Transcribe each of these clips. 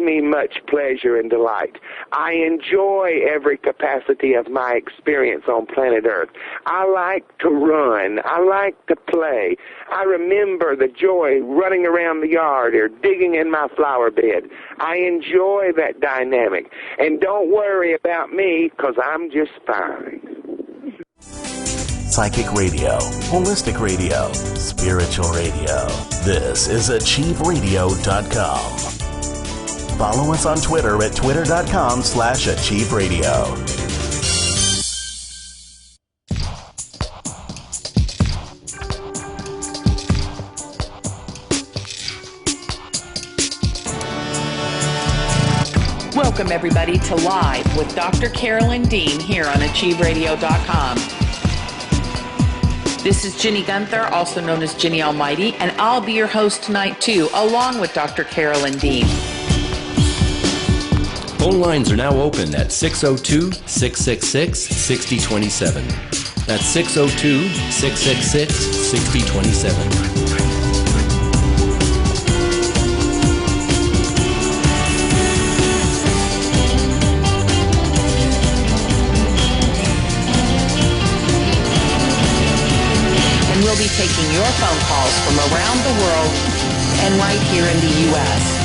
me much pleasure and delight. I enjoy every capacity of my experience on planet Earth. I like to run. I like to play. I remember the joy running around the yard or digging in my flower bed. I enjoy that dynamic. And don't worry about me, because I'm just fine. Psychic radio, holistic radio, spiritual radio. This is AchieveRadio.com. Follow us on Twitter at twitter.com/AchieveRadio. Welcome, everybody, to Live with Dr. Carolyn Dean here on AchieveRadio.com. This is Ginny Gunther, also known as Ginny Almighty, and I'll be your host tonight, too, along with Dr. Carolyn Dean. Phone lines are now open at 602-666-6027. That's 602-666-6027. We'll be taking your phone calls from around the world and right here in the U.S.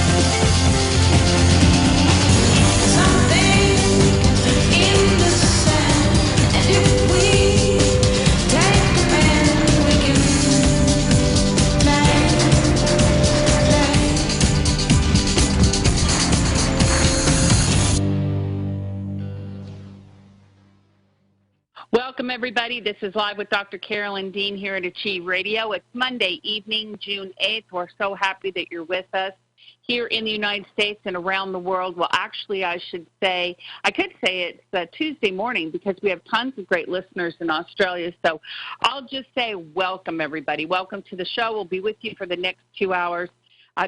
Welcome, everybody. This is Live with Dr. Carolyn Dean here at Achieve Radio. It's Monday evening, June 8th. We're so happy that you're with us here in the United States and around the world. Well, actually, I could say it's Tuesday morning because we have tons of great listeners in Australia. So I'll just say welcome, everybody. Welcome to the show. We'll be with you for the next 2 hours.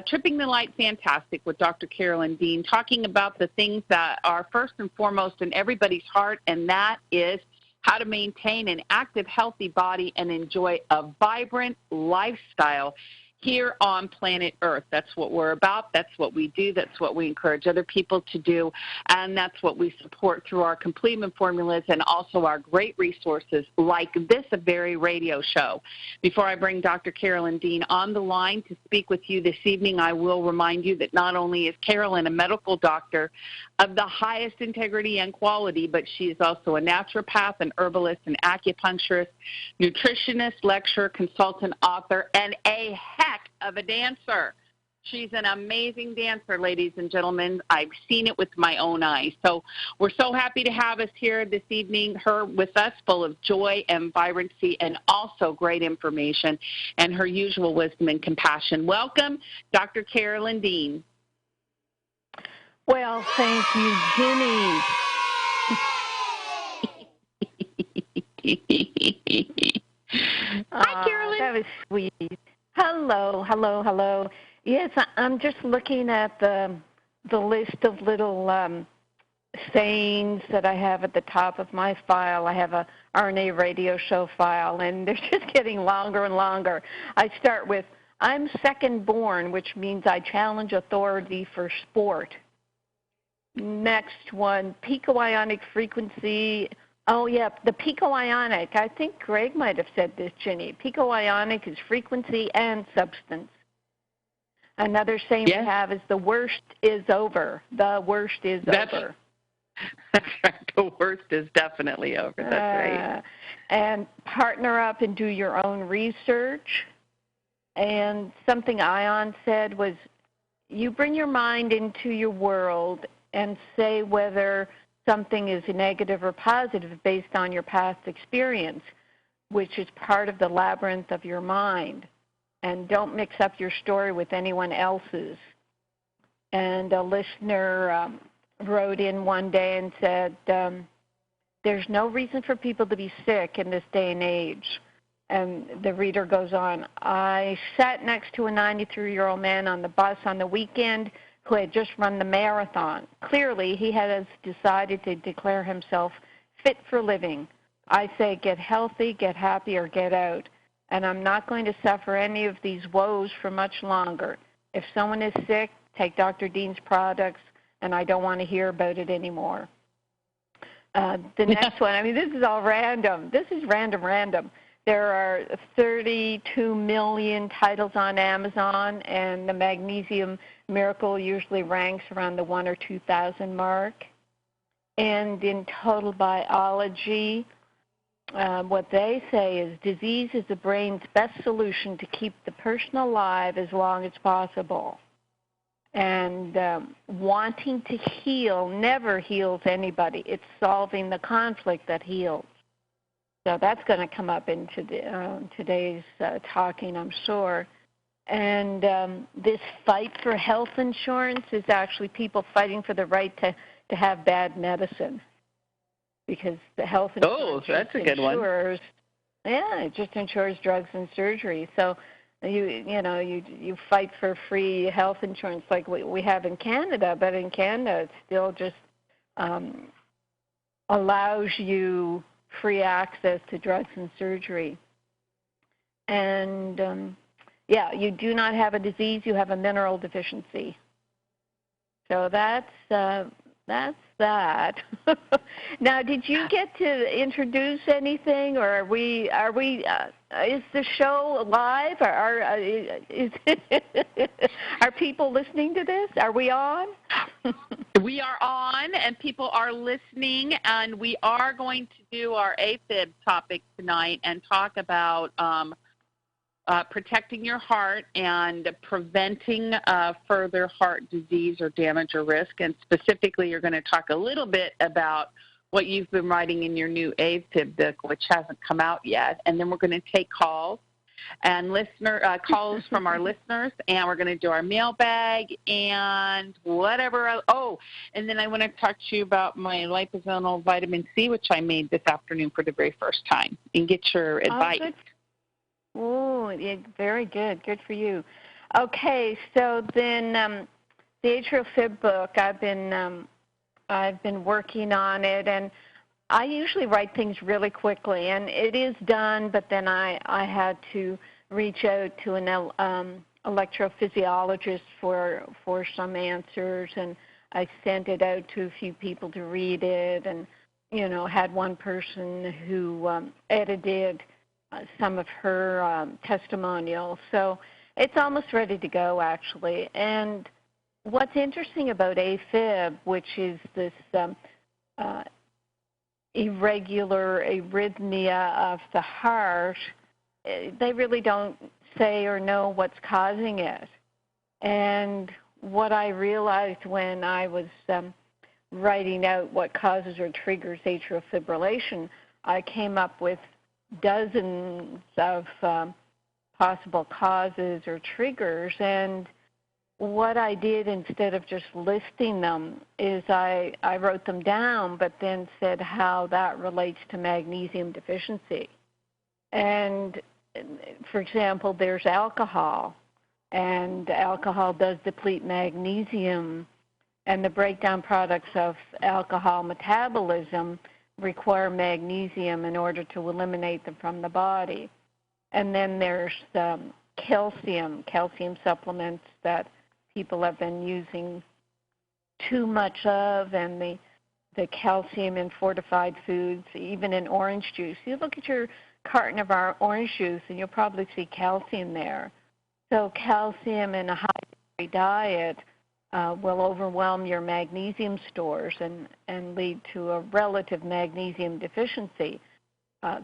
Tripping the Light Fantastic with Dr. Carolyn Dean, talking about the things that are first and foremost in everybody's heart, and that is how to maintain an active, healthy body and enjoy a vibrant lifestyle here on planet Earth. That's what we're about. That's what we do. That's what we encourage other people to do. And that's what we support through our complement formulas and also our great resources like this very radio show. Before I bring Dr. Carolyn Dean on the line to speak with you this evening, I will remind you that not only is Carolyn a medical doctor of the highest integrity and quality, but she is also a naturopath, an herbalist, an acupuncturist, nutritionist, lecturer, consultant, author, and a heck of a dancer. She's an amazing dancer, ladies and gentlemen. I've seen it with my own eyes. So we're so happy to have us here this evening, her with us, full of joy and vibrancy and also great information and her usual wisdom and compassion. Welcome, Dr. Carolyn Dean. Well, thank you, Ginny. Hi, Carolyn. That was sweet. Hello. Yes, I'm just looking at the list of little sayings that I have at the top of my file. I have a RNA radio show file, and they're just getting longer and longer. I start with, I'm second born, which means I challenge authority for sport. Next one, pico-ionic frequency. Oh, yeah, the pico-ionic. I think Greg might have said this, Ginny. Pico-ionic is frequency and substance. Another saying we have is the worst is over. The worst is over. That's right. The worst is definitely over. That's right. And partner up and do your own research. And something Ion said was, you bring your mind into your world and say whether something is negative or positive based on your past experience, which is part of the labyrinth of your mind. And don't mix up your story with anyone else's. And a listener wrote in one day and said, there's no reason for people to be sick in this day and age. And the reader goes on, I sat next to a 93-year-old man on the bus on the weekend who had just run the marathon. Clearly, he has decided to declare himself fit for living. I say get healthy, get happy, or get out. And I'm not going to suffer any of these woes for much longer. If someone is sick, take Dr. Dean's products, and I don't want to hear about it anymore. The next one, I mean, this is all random. This is random. There are 32 million titles on Amazon, and the Magnesium Miracle usually ranks around the 1,000 or 2,000 mark. And in Total Biology, what they say is disease is the brain's best solution to keep the person alive as long as possible. And wanting to heal never heals anybody. It's solving the conflict that heals. So that's going to come up in today's talking, I'm sure. And this fight for health insurance is actually people fighting for the right to have bad medicine. Because the health insurance that's a good one. Yeah, it just insures drugs and surgery. So you fight for free health insurance like we have in Canada, but in Canada it still just allows you free access to drugs and surgery. And you do not have a disease, you have a mineral deficiency. So that's that. Now, did you get to introduce anything, or is the show live? Are people listening to this? Are we on? We are on, and people are listening, and we are going to do our AFib topic tonight and talk about protecting your heart and preventing further heart disease or damage or risk. And specifically, you're going to talk a little bit about what you've been writing in your new AFib book, which hasn't come out yet. And then we're going to take calls and calls from our listeners, and we're going to do our mailbag and whatever else. Oh, and then I want to talk to you about my liposomal vitamin C, which I made this afternoon for the very first time, and get your advice. Good. Oh, yeah, very good. Good for you. Okay, so then the Atrial Fib book, I've been working on it, and I usually write things really quickly, and it is done, but then I had to reach out to an electrophysiologist for some answers, and I sent it out to a few people to read it, and, had one person who edited some of her testimonials. So it's almost ready to go, actually. And what's interesting about AFib, which is this irregular arrhythmia of the heart, they really don't say or know what's causing it. And what I realized when I was writing out what causes or triggers atrial fibrillation, I came up with dozens of possible causes or triggers, and what I did instead of just listing them is I wrote them down, but then said how that relates to magnesium deficiency. And, for example, there's alcohol, and alcohol does deplete magnesium, and the breakdown products of alcohol metabolism require magnesium in order to eliminate them from the body. And then there's calcium supplements that people have been using too much of, and the calcium in fortified foods, even in orange juice. You look at your carton of our orange juice, and you'll probably see calcium there. So calcium in a high diet will overwhelm your magnesium stores and lead to a relative magnesium deficiency.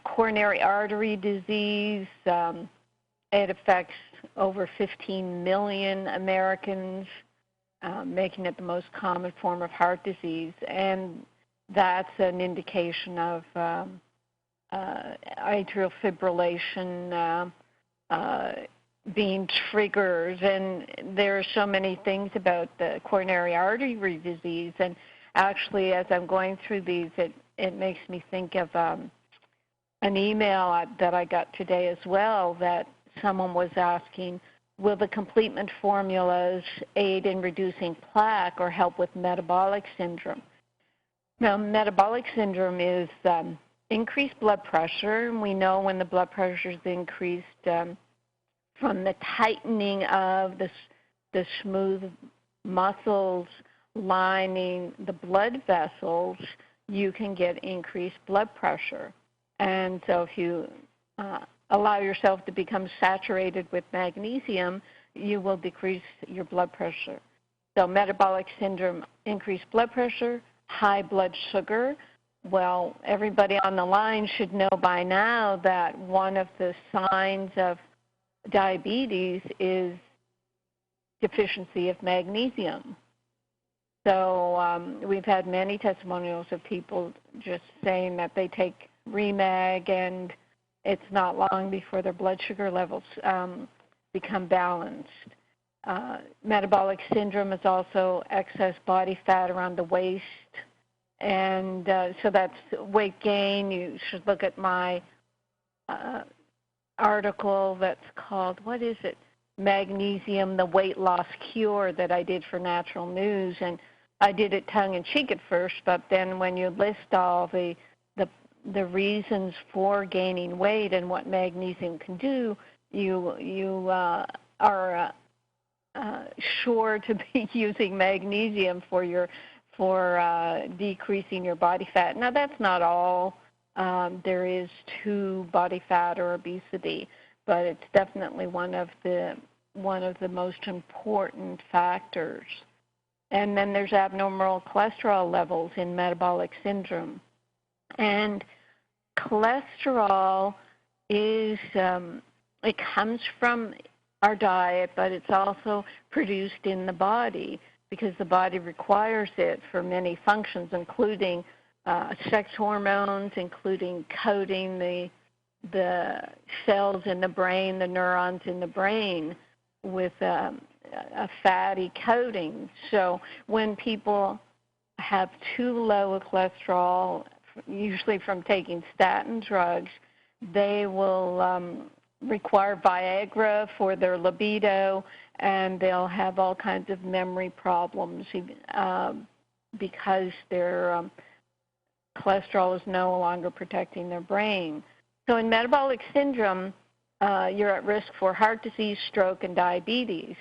Coronary artery disease, it affects over 15 million Americans, making it the most common form of heart disease. And that's an indication of atrial fibrillation being triggered. And there are so many things about the coronary artery disease. And actually, as I'm going through these, it makes me think of an email that I got today as well, that someone was asking, will the complement formulas aid in reducing plaque or help with metabolic syndrome? Now, metabolic syndrome is increased blood pressure, and we know when the blood pressure is increased from the tightening of the smooth muscles lining the blood vessels, you can get increased blood pressure. And so if you allow yourself to become saturated with magnesium, you will decrease your blood pressure. So metabolic syndrome, increased blood pressure, high blood sugar. Well, everybody on the line should know by now that one of the signs of diabetes is deficiency of magnesium. So we've had many testimonials of people just saying that they take Remag and it's not long before their blood sugar levels become balanced. Metabolic syndrome is also excess body fat around the waist. And so that's weight gain. You should look at my article that's called, what is it? Magnesium, the Weight Loss Cure, that I did for Natural News. And I did it tongue-in-cheek at first, but then when you list all the reasons for gaining weight and what magnesium can do, you are sure to be using magnesium for decreasing your body fat. Now, that's not all there is to body fat or obesity, but it's definitely one of the most important factors. And then there's abnormal cholesterol levels in metabolic syndrome. And cholesterol is, it comes from our diet, but it's also produced in the body because the body requires it for many functions, including sex hormones, including coating the cells in the brain, the neurons in the brain with a fatty coating. So when people have too low a cholesterol, usually from taking statin drugs, they will require Viagra for their libido, and they'll have all kinds of memory problems because their cholesterol is no longer protecting their brain. So in metabolic syndrome, you're at risk for heart disease, stroke, and diabetes.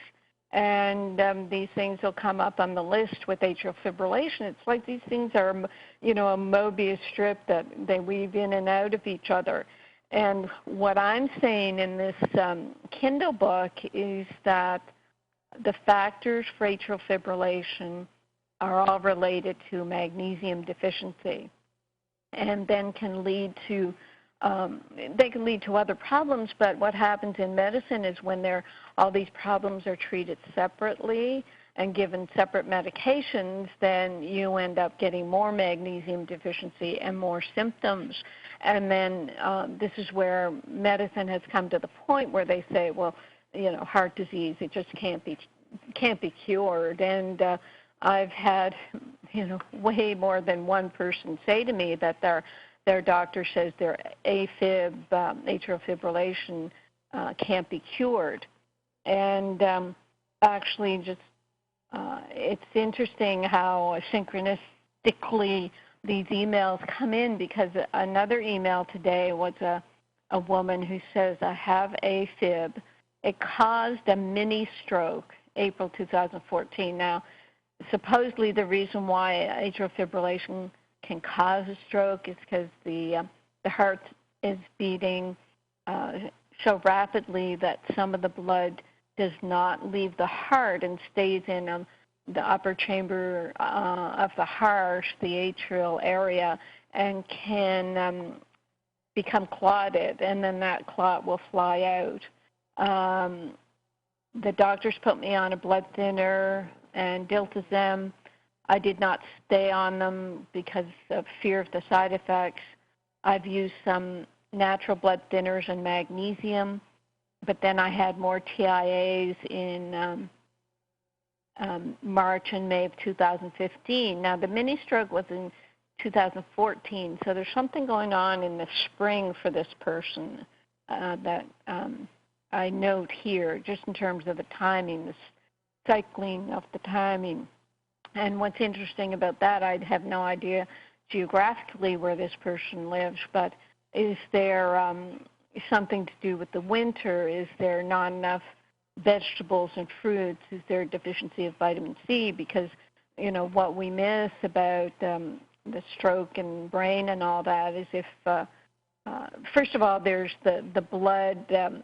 And these things will come up on the list with atrial fibrillation. It's like these things are, a Mobius strip that they weave in and out of each other. And what I'm saying in this Kindle book is that the factors for atrial fibrillation are all related to magnesium deficiency, and then can lead to other problems. But what happens in medicine is when all these problems are treated separately and given separate medications, then you end up getting more magnesium deficiency and more symptoms. And then this is where medicine has come to the point where they say, well, heart disease, it just can't be cured. And I've had, way more than one person say to me that their doctor says their AFib, atrial fibrillation, can't be cured. And actually, just it's interesting how synchronistically these emails come in, because another email today was a woman who says, I have AFib. It caused a mini stroke, April 2014. Now, supposedly the reason why atrial fibrillation can cause a stroke is because the heart is beating so rapidly that some of the blood does not leave the heart and stays in the upper chamber of the heart, the atrial area, and can become clotted, and then that clot will fly out. The doctors put me on a blood thinner and diltiazem. I did not stay on them because of fear of the side effects. I've used some natural blood thinners and magnesium, but then I had more TIAs in March and May of 2015. Now, the mini stroke was in 2014, so there's something going on in the spring for this person that I note here, just in terms of the timing, the cycling of the timing. And what's interesting about that, I have no idea geographically where this person lives, but is there something to do with the winter? Is there not enough vegetables and fruits is their deficiency of vitamin C, because, what we miss about the stroke and brain and all that is if, first of all, there's the blood, to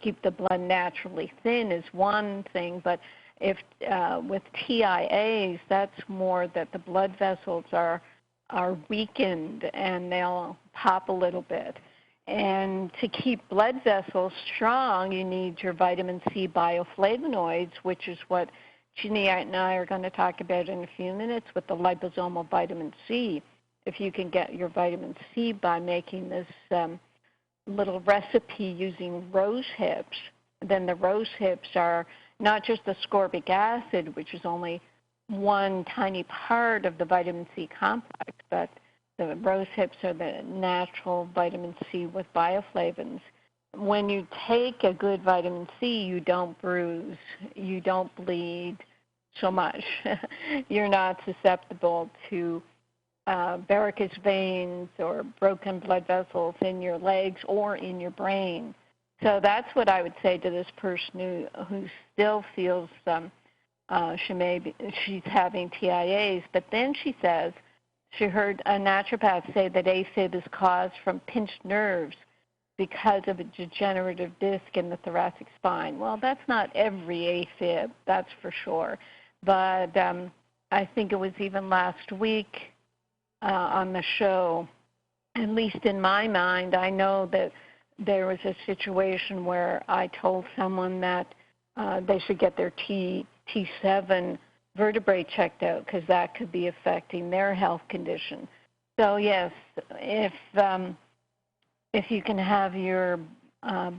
keep the blood naturally thin is one thing, but if with TIAs, that's more that the blood vessels are weakened and they'll pop a little bit. And to keep blood vessels strong, you need your vitamin C bioflavonoids, which is what Ginny and I are going to talk about in a few minutes with the liposomal vitamin C. If you can get your vitamin C by making this little recipe using rose hips, then the rose hips are not just ascorbic acid, which is only one tiny part of the vitamin C complex, but the rose hips are the natural vitamin C with bioflavonoids. When you take a good vitamin C, you don't bruise, you don't bleed so much. You're not susceptible to varicose veins or broken blood vessels in your legs or in your brain. So that's what I would say to this person who still feels she's having TIAs, but then she says she heard a naturopath say that AFib is caused from pinched nerves because of a degenerative disc in the thoracic spine. Well, that's not every AFib, that's for sure. But I think it was even last week on the show, at least in my mind, I know that there was a situation where I told someone that they should get their T7 vertebrae checked out because that could be affecting their health condition. So yes, if you can have your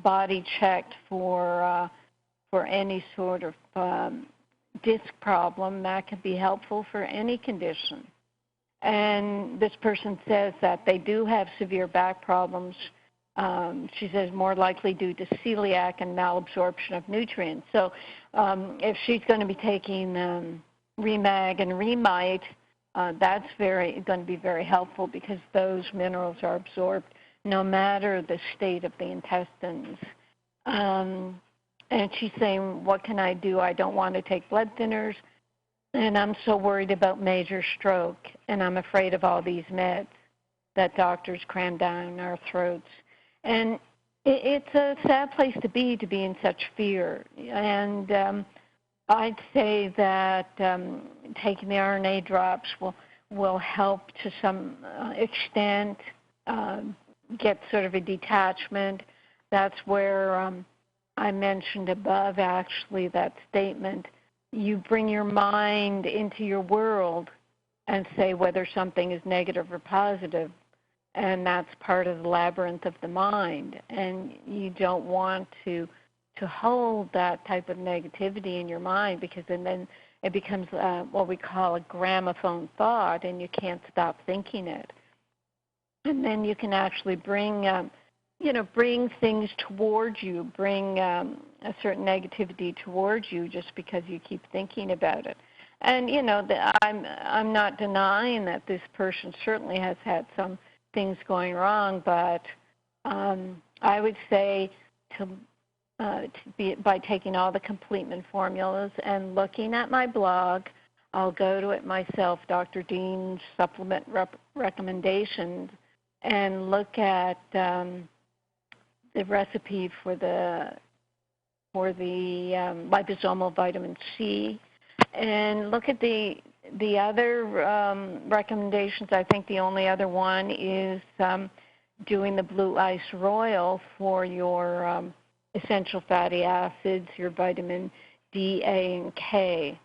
body checked for any sort of disc problem, that can be helpful for any condition. And this person says that they do have severe back problems. She says more likely due to celiac and malabsorption of nutrients. So if she's going to be taking Remag and Remite, that's going to be very helpful because those minerals are absorbed no matter the state of the intestines. And she's saying, what can I do? I don't want to take blood thinners, and I'm so worried about major stroke, and I'm afraid of all these meds that doctors cram down our throats. And it's a sad place to be in such fear. And I'd say that taking the RNA drops will help to some extent get sort of a detachment. That's where I mentioned above, actually, that statement. You bring your mind into your world and say whether something is negative or positive. And that's part of the labyrinth of the mind. And you don't want to hold that type of negativity in your mind, because then it becomes what we call a gramophone thought, and you can't stop thinking it. And then you can actually bring things towards you, bring a certain negativity towards you just because you keep thinking about it. And, I'm not denying that this person certainly has had some things going wrong, but I would say by taking all the completement formulas and looking at my blog, I'll go to it myself, Dr. Dean's supplement recommendations, and look at the recipe for the liposomal vitamin C, and look at the other recommendations. I think the only other one is doing the blue ice royal for your essential fatty acids, your vitamin D, A, and K.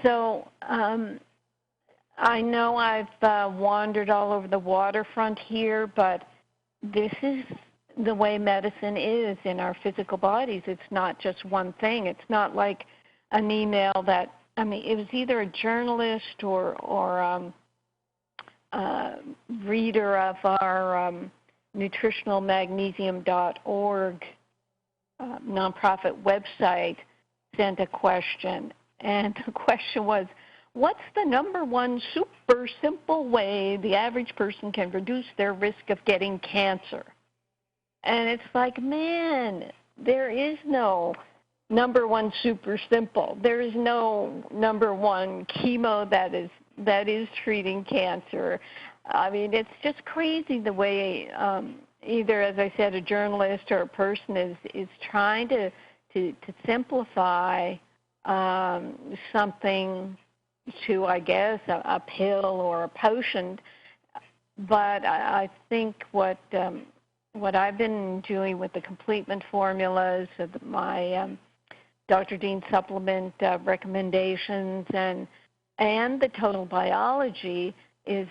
So I know I've wandered all over the waterfront here, but this is the way medicine is in our physical bodies. It's not just one thing. It's not like an email that, it was either a journalist or reader of our nutritionalmagnesium.org nonprofit website sent a question, and the question was, what's the number one super simple way the average person can reduce their risk of getting cancer? And it's like, man, there is no number one super simple. There is no number one chemo that is treating cancer. I mean, it's just crazy the way either, as I said, a journalist or a person is trying to simplify something to, I guess, a pill or a potion. But I think what I've been doing with the complement formulas, my Dr. Dean supplement recommendations, and the total biology is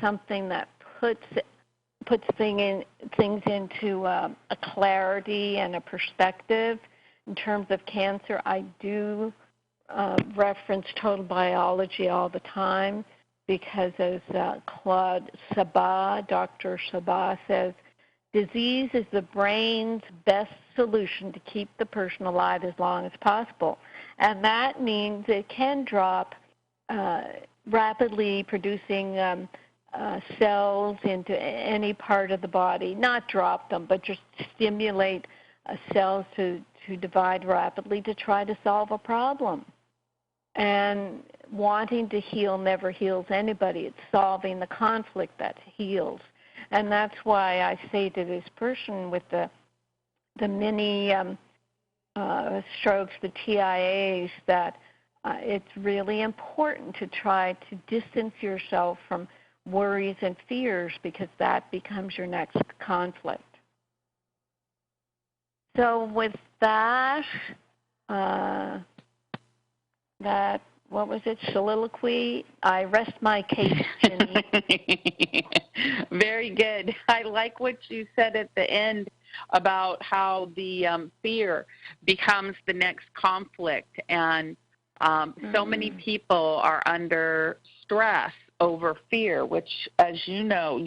something that puts things into a clarity and a perspective. In terms of cancer, I do reference total biology all the time because, as Claude Sabat, Dr. Sabat says, disease is the brain's best solution to keep the person alive as long as possible. And that means it can drop rapidly producing cells into any part of the body, not drop them, but just stimulate cells to divide rapidly to try to solve a problem. And wanting to heal never heals anybody. It's solving the conflict that heals. And that's why I say to this person with the mini strokes, the TIAs, that it's really important to try to distance yourself from worries and fears, because that becomes your next conflict. So with that, what was it, soliloquy, I rest my case, Jenny. Very good. I like what you said at the end about how the fear becomes the next conflict, and so many people are under stress over fear, which, as you know,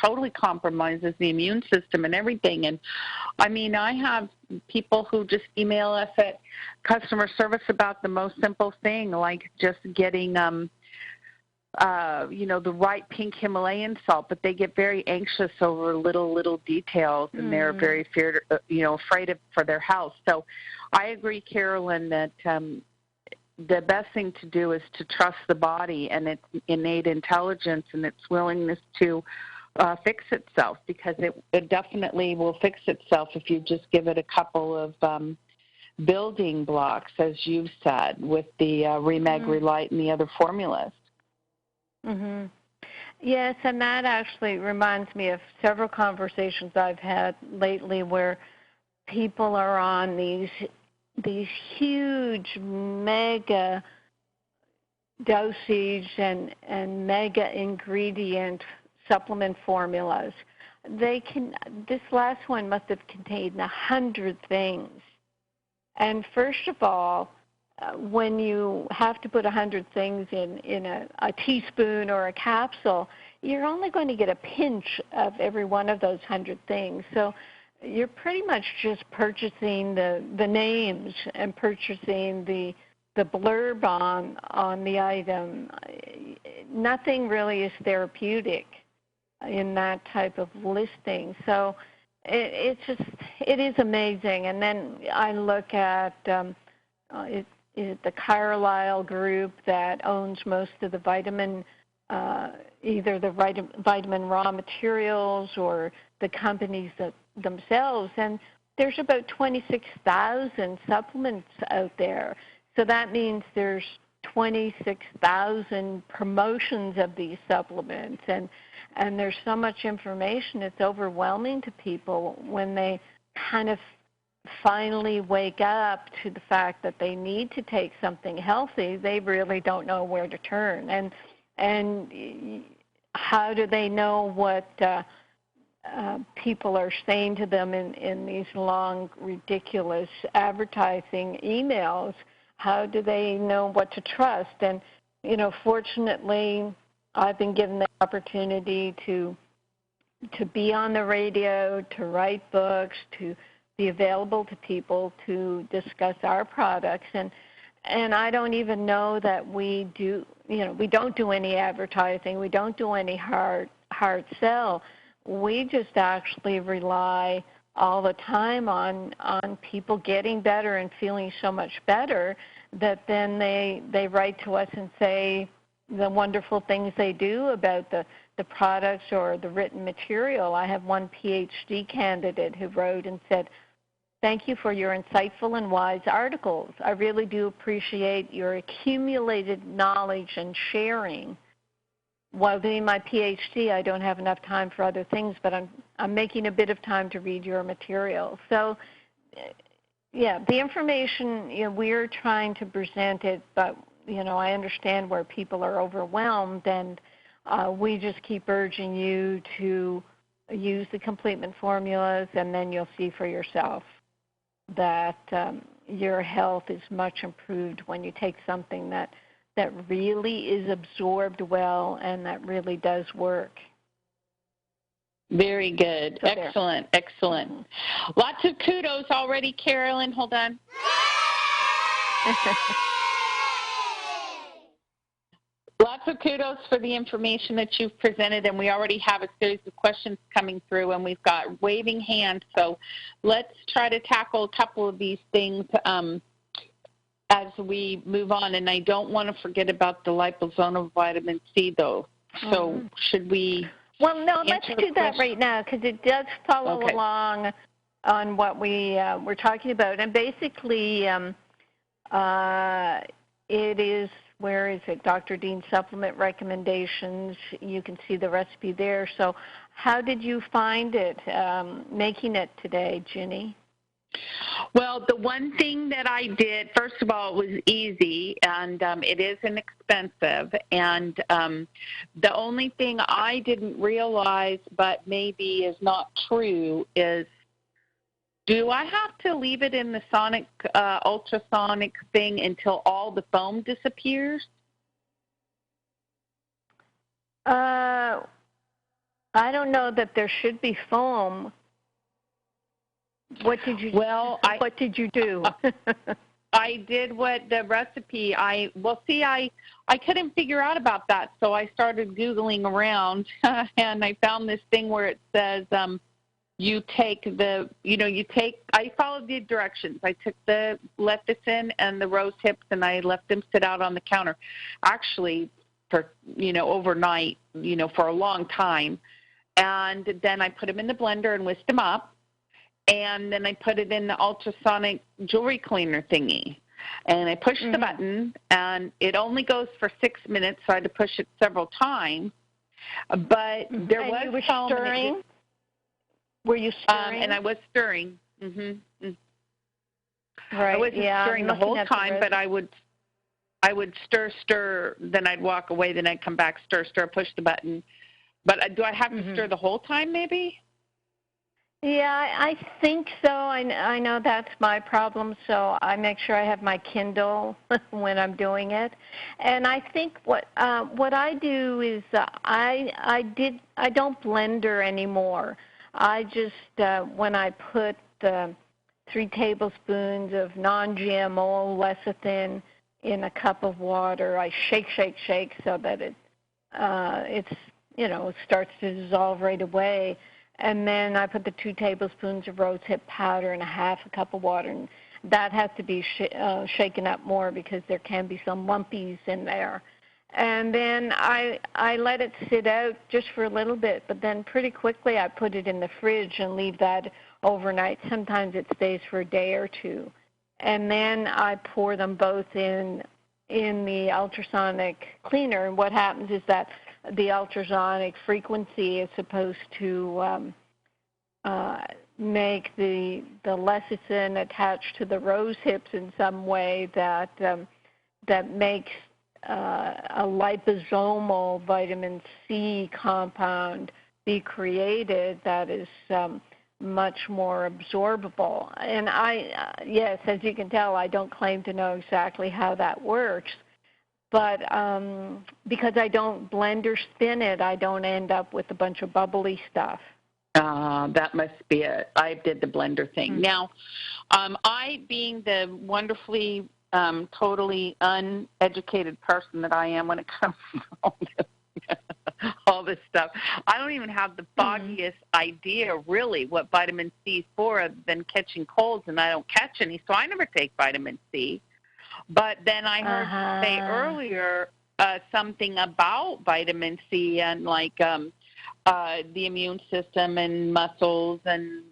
totally compromises the immune system and everything. And I mean, I have people who just email us at customer service about the most simple thing, like just getting, the right pink Himalayan salt, but they get very anxious over little details, and they're very afraid for their health. So I agree, Carolyn, that the best thing to do is to trust the body and its innate intelligence and its willingness to fix itself, because it definitely will fix itself if you just give it a couple of building blocks, as you've said, with the Remeg, Relight, and the other formulas. Mm-hmm. Yes, and that actually reminds me of several conversations I've had lately where people are on these huge mega dosage and mega ingredient supplement formulas. This last one must have contained 100 things. And first of all, when you have to put 100 things in a teaspoon or a capsule, you're only going to get a pinch of every one of those 100 things. So you're pretty much just purchasing the names and purchasing the blurb on the item. Nothing really is therapeutic in that type of listing. So it is amazing. And then I look at the Carolyn group that owns most of the vitamin, either the vitamin raw materials or the companies themselves, and there's about 26,000 supplements out there. So that means there's 26,000 promotions of these supplements, and there's so much information, it's overwhelming to people when they kind of finally wake up to the fact that they need to take something healthy. They really don't know where to turn, and how do they know what people are saying to them in these long, ridiculous advertising emails? How do they know what to trust? And, fortunately, I've been given the opportunity to be on the radio, to write books, to be available to people to discuss our products. And I don't even know that we don't do any advertising. We don't do any hard sell. We just actually rely all the time on people getting better and feeling so much better that then they write to us and say the wonderful things they do about the products or the written material. I have one PhD candidate who wrote and said, "Thank you for your insightful and wise articles. I really do appreciate your accumulated knowledge and sharing. While doing my PhD, I don't have enough time for other things, but I'm making a bit of time to read your material." So, yeah, the information, we're trying to present it, but, I understand where people are overwhelmed, and we just keep urging you to use the complement formulas, and then you'll see for yourself that your health is much improved when you take something that really is absorbed well and that really does work. Very good. So excellent. Excellent. Mm-hmm. Lots of kudos already, Carolyn. Hold on. Lots of kudos for the information that you've presented, and we already have a series of questions coming through, and we've got waving hands. So let's try to tackle a couple of these things as we move on, and I don't want to forget about the liposomal vitamin C, though. So should we? Well, no, let's do that right now because it does follow along on what we're talking about. And basically, it is, where is it, Dr. Dean's supplement recommendations. You can see the recipe there. So how did you find it, making it today, Ginny? Well, the one thing that I did, first of all, it was easy, and it is inexpensive. And the only thing I didn't realize, but maybe is not true, is do I have to leave it in the ultrasonic thing until all the foam disappears? I don't know that there should be foam. What did you? Well, what did you do? I did what the recipe. I couldn't figure out about that, so I started Googling around, and I found this thing where it says I followed the directions. I took the lecithin and the rose hips, and I left them sit out on the counter, actually for overnight, for a long time, and then I put them in the blender and whisked them up. And then I put it in the ultrasonic jewelry cleaner thingy. And I pushed the button, and it only goes for 6 minutes, so I had to push it several times. But there was you were foam. Stirring? Were you stirring? And I was stirring. Mm-hmm. Right. I wasn't stirring the whole time, but I would stir, then I'd walk away, then I'd come back, stir, push the button. But do I have to stir the whole time, maybe? Yeah, I think so. I know that's my problem, so I make sure I have my Kindle when I'm doing it. And I think what I do is I don't blender anymore. I just when I put 3 tablespoons of non-GMO lecithin in a cup of water, I shake so that it starts to dissolve right away. And then I put the 2 tablespoons of rosehip powder in a half a cup of water. And that has to be shaken up more because there can be some lumpies in there. And then I let it sit out just for a little bit, but then pretty quickly I put it in the fridge and leave that overnight. Sometimes it stays for a day or two. And then I pour them both in the ultrasonic cleaner. And what happens is that the ultrasonic frequency is supposed to make the lecithin attached to the rose hips in some way that makes a liposomal vitamin C compound be created that is much more absorbable. And yes, as you can tell, I don't claim to know exactly how that works. But because I don't blend or spin it, I don't end up with a bunch of bubbly stuff. That must be it. I did the blender thing. Now, I, being the wonderfully, totally uneducated person that I am when it comes to all this stuff, stuff. I don't even have the foggiest idea, really, what vitamin C is for other than catching colds, and I don't catch any, so I never take vitamin C. But then I heard you say earlier something about vitamin C and, like, the immune system and muscles and,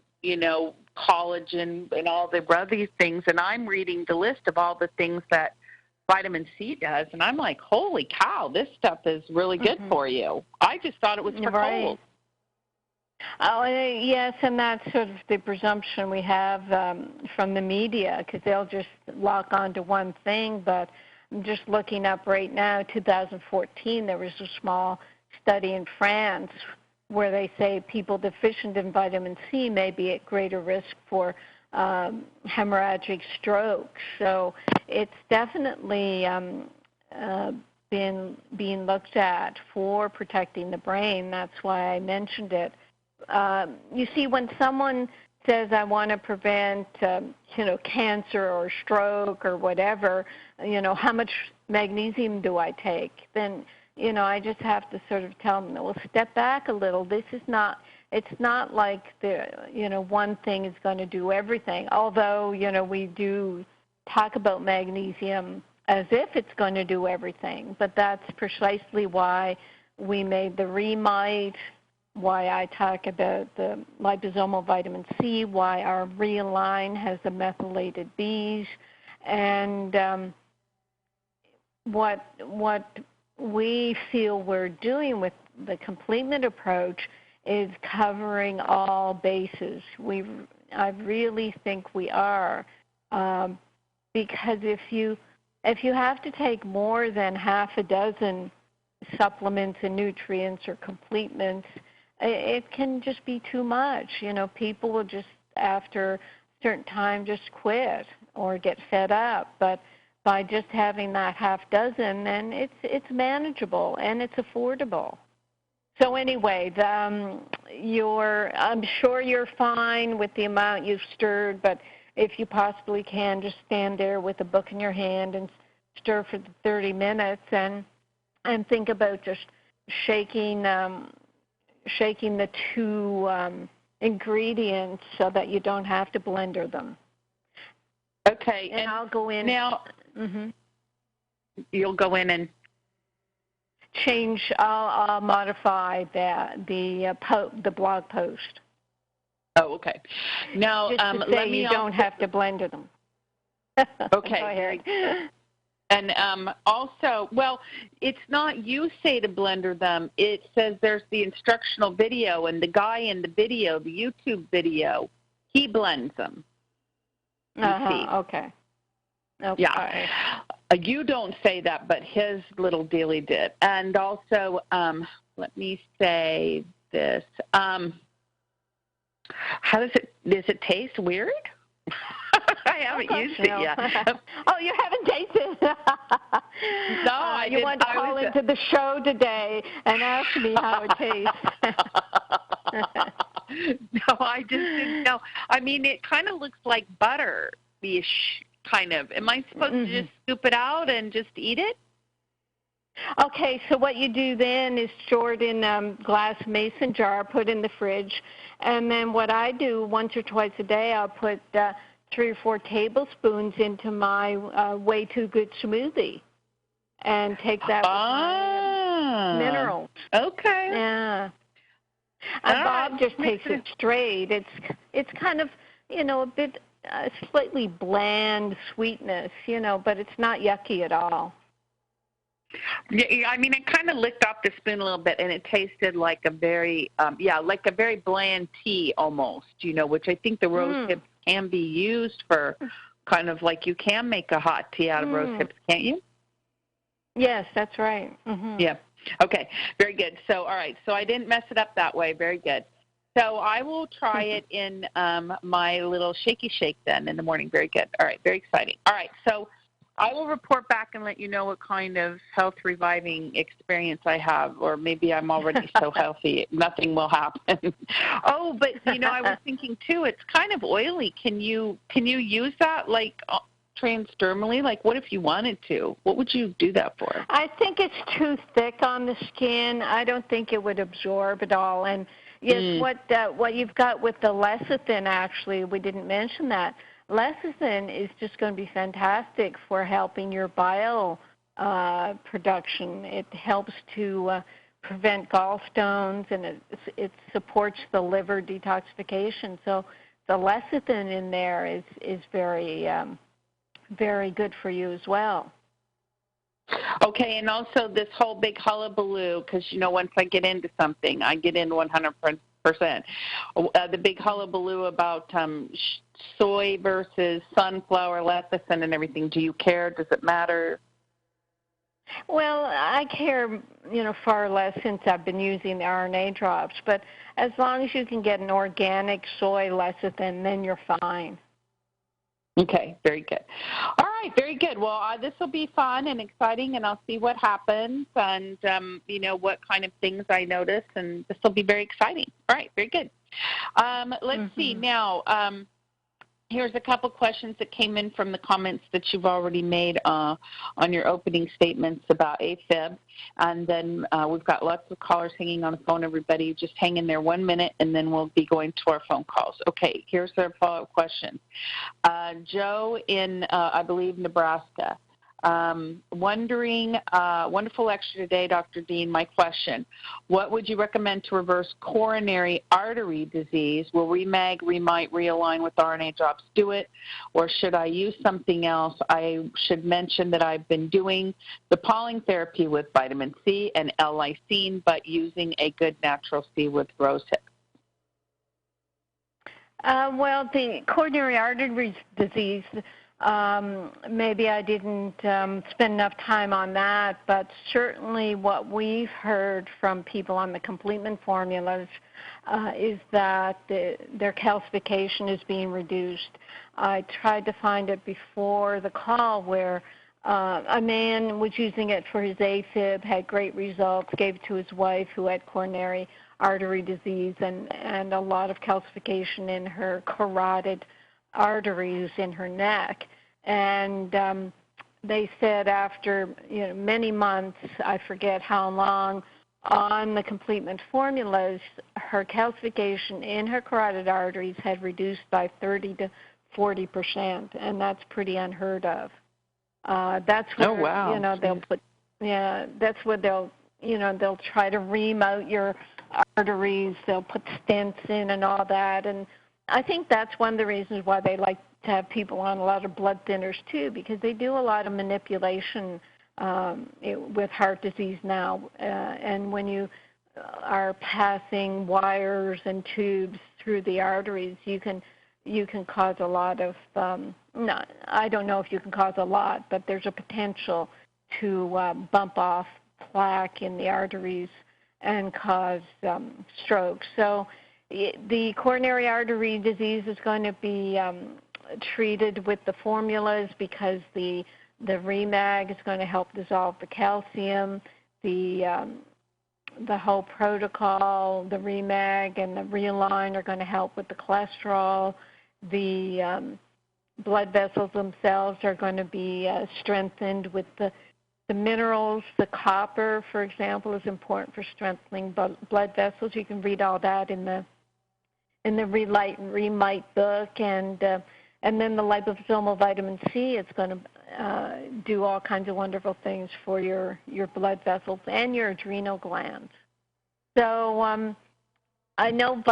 collagen and all the other things. And I'm reading the list of all the things that vitamin C does, and I'm like, holy cow, this stuff is really good for you. I just thought it was for cold. Oh, yes, and that's sort of the presumption we have from the media, because they'll just lock on to one thing. But I'm just looking up right now, 2014, there was a small study in France where they say people deficient in vitamin C may be at greater risk for hemorrhagic stroke. So it's definitely been being looked at for protecting the brain. That's why I mentioned it. You see, when someone says, I want to prevent, cancer or stroke or whatever, how much magnesium do I take? Then, I just have to sort of tell them, well, step back a little. It's not like one thing is going to do everything. Although, we do talk about magnesium as if it's going to do everything. But that's precisely why we made the Remite, why I talk about the liposomal vitamin C, why our Realign has the methylated Bs, and what we feel we're doing with the complement approach is covering all bases. I really think we are, because if you have to take more than half a dozen supplements and nutrients or complements, it can just be too much. People will just, after a certain time, just quit or get fed up. But by just having that half dozen, then it's manageable and it's affordable. So anyway, I'm sure you're fine with the amount you've stirred, but if you possibly can, just stand there with a book in your hand and stir for 30 minutes and think about just shaking the two ingredients so that you don't have to blender them. Okay. And I'll go in now. You'll go in and change. I'll modify the blog post. Oh, okay. Now, just to say you don't have to blender them. Okay. Go ahead. And also, well, it's not you say to blender them. It says there's the instructional video, and the guy in the video, the YouTube video, he blends them. Okay. Yeah. You don't say that, but his little dealie did. And also, let me say this. How does it taste weird? I haven't used it yet. Oh, you haven't tasted it? No, you want to call into the show today and ask me how it tastes. No, I just didn't know. I mean, it kind of looks like butter-ish, kind of. Am I supposed to just scoop it out and just eat it? Okay, so what you do then is store it in a glass mason jar, put in the fridge, and then what I do once or twice a day, I'll put 3 or 4 tablespoons into my Way Too Good smoothie and take that with my minerals. Okay. Yeah. And Bob just takes it straight. It's kind of, a bit slightly bland sweetness, but it's not yucky at all. Yeah, I mean, it kind of licked off the spoon a little bit, and it tasted like a very, like a very bland tea almost, which I think the rose hips can be used for kind of like you can make a hot tea out of rose hips, can't you? Yes, that's right. Mm-hmm. Yeah. Okay, very good. So, all right, so I didn't mess it up that way. Very good. So I will try it in my little shaky shake then in the morning. Very good. All right, very exciting. All right, so I will report back and let you know what kind of health-reviving experience I have, or maybe I'm already so healthy nothing will happen. Oh, but, I was thinking, too, it's kind of oily. Can you use that, like, transdermally? Like, what if you wanted to? What would you do that for? I think it's too thick on the skin. I don't think it would absorb at all. And yes, what you've got with the lecithin, actually, we didn't mention that. Lecithin is just going to be fantastic for helping your bile production. It helps to prevent gallstones, and it supports the liver detoxification. So the lecithin in there is very very good for you as well. Okay, and also this whole big hullabaloo, because, once I get into something, I get in 100%. The big hullabaloo about soy versus sunflower lecithin and everything. Do you care? Does it matter? Well, I care, far less since I've been using the RNA drops. But as long as you can get an organic soy lecithin, then you're fine. Okay, very good. All right, very good. Well, this will be fun and exciting, and I'll see what happens and, what kind of things I notice, and this will be very exciting. All right, very good. Let's see now. Here's a couple questions that came in from the comments that you've already made on your opening statements about AFib. And then we've got lots of callers hanging on the phone, everybody. Just hang in there 1 minute, and then we'll be going to our phone calls. Okay, here's our follow-up question. Joe in, I believe, Nebraska. Wondering, wonderful lecture today, Dr. Dean. My question, what would you recommend to reverse coronary artery disease? Will Remag, Remite, Realign with RNA drops do it, or should I use something else? I should mention that I've been doing the polling therapy with vitamin C and L-lysine, but using a good natural C with rosehip. Well, the coronary artery disease, maybe I didn't spend enough time on that, but certainly what we've heard from people on the complement formulas is that their calcification is being reduced. I tried to find it before the call where a man was using it for his AFib, had great results, gave it to his wife who had coronary artery disease and a lot of calcification in her carotid arteries in her neck. And they said after many months, I forget how long, on the complement formulas, her calcification in her carotid arteries had reduced by 30 to 40%, and that's pretty unheard of. That's where they'll put that's where they'll try to ream out your arteries. They'll put stents in and all that, and I think that's one of the reasons why they like to have people on a lot of blood thinners too, because they do a lot of manipulation with heart disease now. And when you are passing wires and tubes through the arteries, you can cause a lot of, I don't know if you can cause a lot, but there's a potential to bump off plaque in the arteries and cause stroke. So the coronary artery disease is going to be treated with the formulas because the Remag is going to help dissolve the calcium. The whole protocol, the Remag and the Realign are going to help with the cholesterol. The blood vessels themselves are going to be strengthened with the minerals. The copper, for example, is important for strengthening blood vessels. You can read all that in the Remite book, and then the liposomal vitamin C. It's going to do all kinds of wonderful things for your blood vessels and your adrenal glands. So I know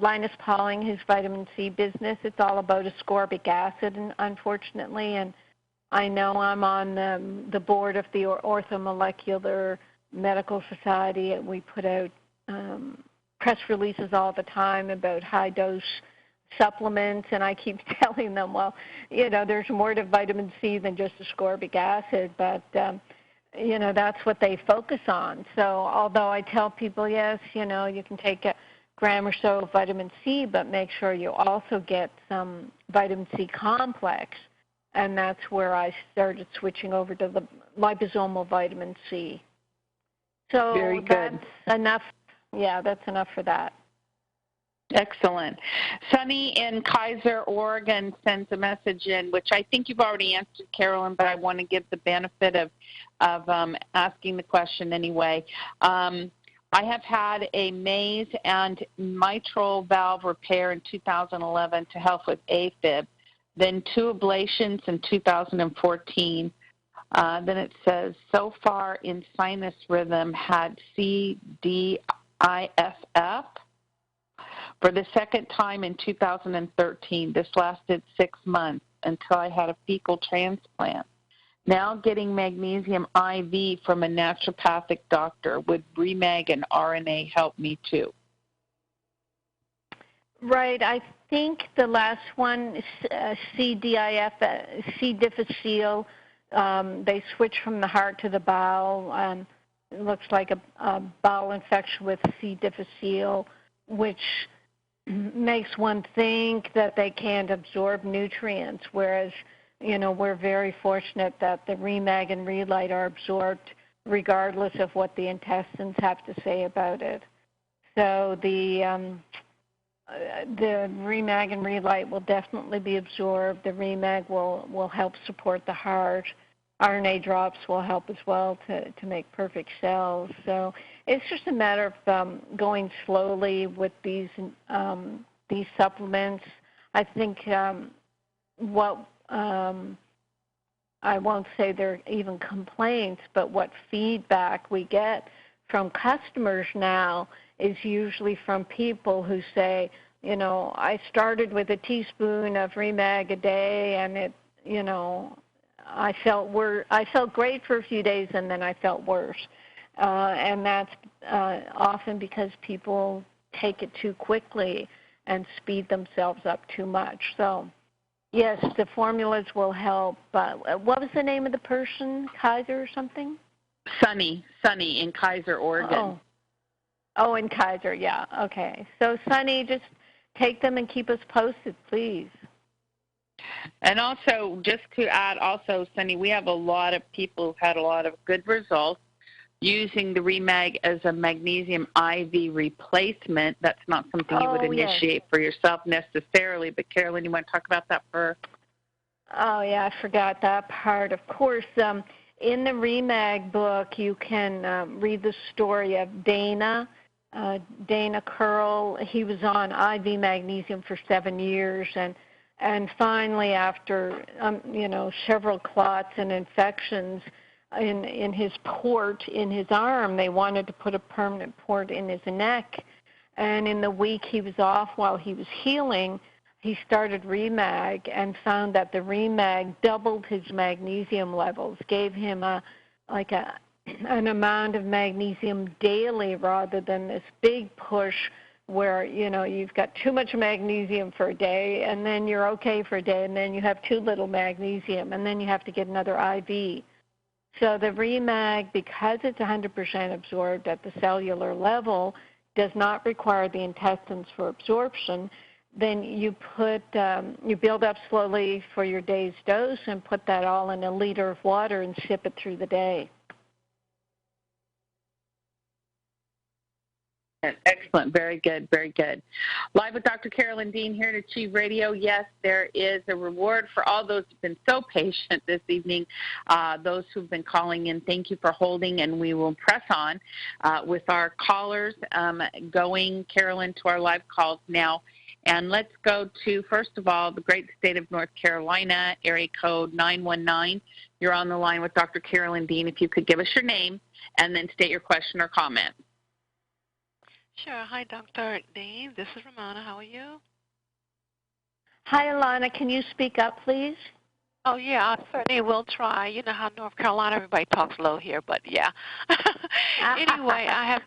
Linus Pauling, his vitamin C business, it's all about ascorbic acid, unfortunately, and I know I'm on the board of the Orthomolecular Medical Society, and we put out press releases all the time about high-dose supplements, and I keep telling them, well, there's more to vitamin C than just ascorbic acid, but, that's what they focus on. So although I tell people, yes, you can take a gram or so of vitamin C, but make sure you also get some vitamin C complex, and that's where I started switching over to the liposomal vitamin C. So very good. That's enough. Yeah, that's enough for that. Excellent. Sunny in Kaiser, Oregon sends a message in, which I think you've already answered, Carolyn, but I want to give the benefit of asking the question anyway. I have had a maze and mitral valve repair in 2011 to help with AFib, then 2 ablations in 2014. Then it says, so far in sinus rhythm, had CDIFF. For the second time in 2013, this lasted 6 months until I had a fecal transplant. Now getting magnesium IV from a naturopathic doctor. Would Remag and RNA help me too? Right. I think the last one, C. difficile, they switch from the heart to the bowel. It looks like a bowel infection with C. difficile, which makes one think that they can't absorb nutrients, whereas, we're very fortunate that the Remag and Relight are absorbed regardless of what the intestines have to say about it. So the Remag and Relight will definitely be absorbed. The Remag will help support the heart. RNA drops will help as well to make perfect cells. So it's just a matter of going slowly with these supplements. I think I won't say they're even complaints, but what feedback we get from customers now is usually from people who say, I started with a teaspoon of Remag a day, and it, I felt great for a few days, and then I felt worse. And that's often because people take it too quickly and speed themselves up too much. So, yes, the formulas will help. What was the name of the person? Kaiser or something? Sunny in Kaiser, Oregon. Oh, in Kaiser, yeah. Okay. So, Sunny, just take them and keep us posted, please. And also, just to add Sunny, we have a lot of people who've had a lot of good results using the Remag as a magnesium IV replacement. That's not something you would initiate for yourself necessarily, but Carolyn, you want to talk about that for? Oh, yeah, I forgot that part. Of course, in the Remag book, you can read the story of Dana Curl. He was on IV magnesium for 7 years, and finally, after several clots and infections in his port in his arm, they wanted to put a permanent port in his neck. And in the week he was off while he was healing, he started Remag and found that the Remag doubled his magnesium levels, gave him an amount of magnesium daily rather than this big push where, you've got too much magnesium for a day, and then you're okay for a day, and then you have too little magnesium, and then you have to get another IV. So the Remag, because it's 100% absorbed at the cellular level, does not require the intestines for absorption. Then you you build up slowly for your day's dose and put that all in a liter of water and sip it through the day. Excellent. Very good. Very good. Live with Dr. Carolyn Dean here at Achieve Radio. Yes, there is a reward for all those who've been so patient this evening, those who've been calling in. Thank you for holding, and we will press on with our callers going, Carolyn, to our live calls now. And let's go to, first of all, the great state of North Carolina, area code 919. You're on the line with Dr. Carolyn Dean. If you could give us your name and then state your question or comment. Sure. Hi, Dr. Dean. This is Ramona. How are you? Hi, Alana. Can you speak up, please? Oh, yeah, I certainly will try. You know how North Carolina, everybody talks low here, but yeah. Anyway, I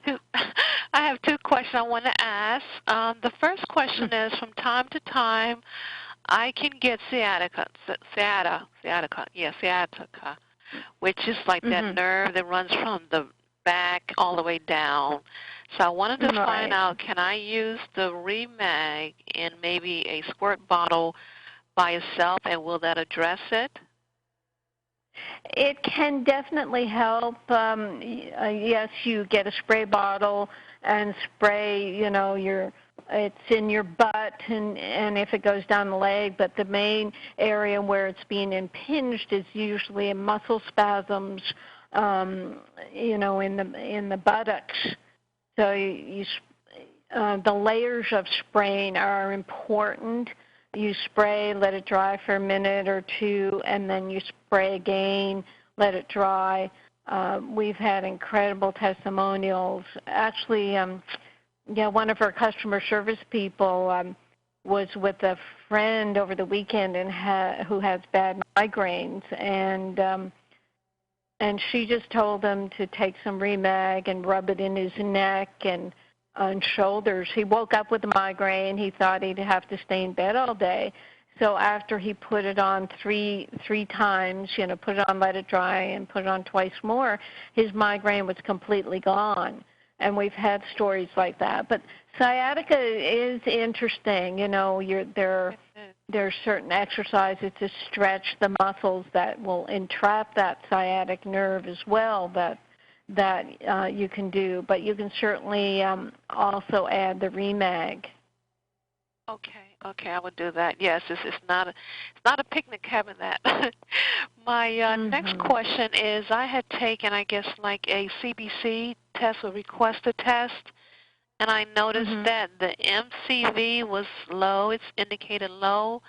have two questions I want to ask. The first question is, from time to time, I can get sciatica, which is like that nerve that runs from the back all the way down. So I wanted to find out, can I use the Remag in maybe a squirt bottle by itself, and will that address it? It can definitely help. Yes, you get a spray bottle and spray, your it's in your butt, and if it goes down the leg, but the main area where it's being impinged is usually in muscle spasms, in the buttocks. So the layers of spraying are important. You spray, let it dry for a minute or two, and then you spray again, let it dry. We've had incredible testimonials. Actually, one of our customer service people was with a friend over the weekend who has bad migraines, and she just told him to take some Remag and rub it in his neck and shoulders. He woke up with a migraine. He thought he'd have to stay in bed all day. So after he put it on three times, put it on, let it dry, and put it on twice more, his migraine was completely gone. And we've had stories like that. But sciatica is interesting. There's certain exercises to stretch the muscles that will entrap that sciatic nerve as well that you can do. But you can certainly also add the Remag. Okay, I would do that. Yes, it's not a picnic having that. My next question is, I had taken, I guess, like a CBC test or requested test, and I noticed that the MCV was low. It's indicated low.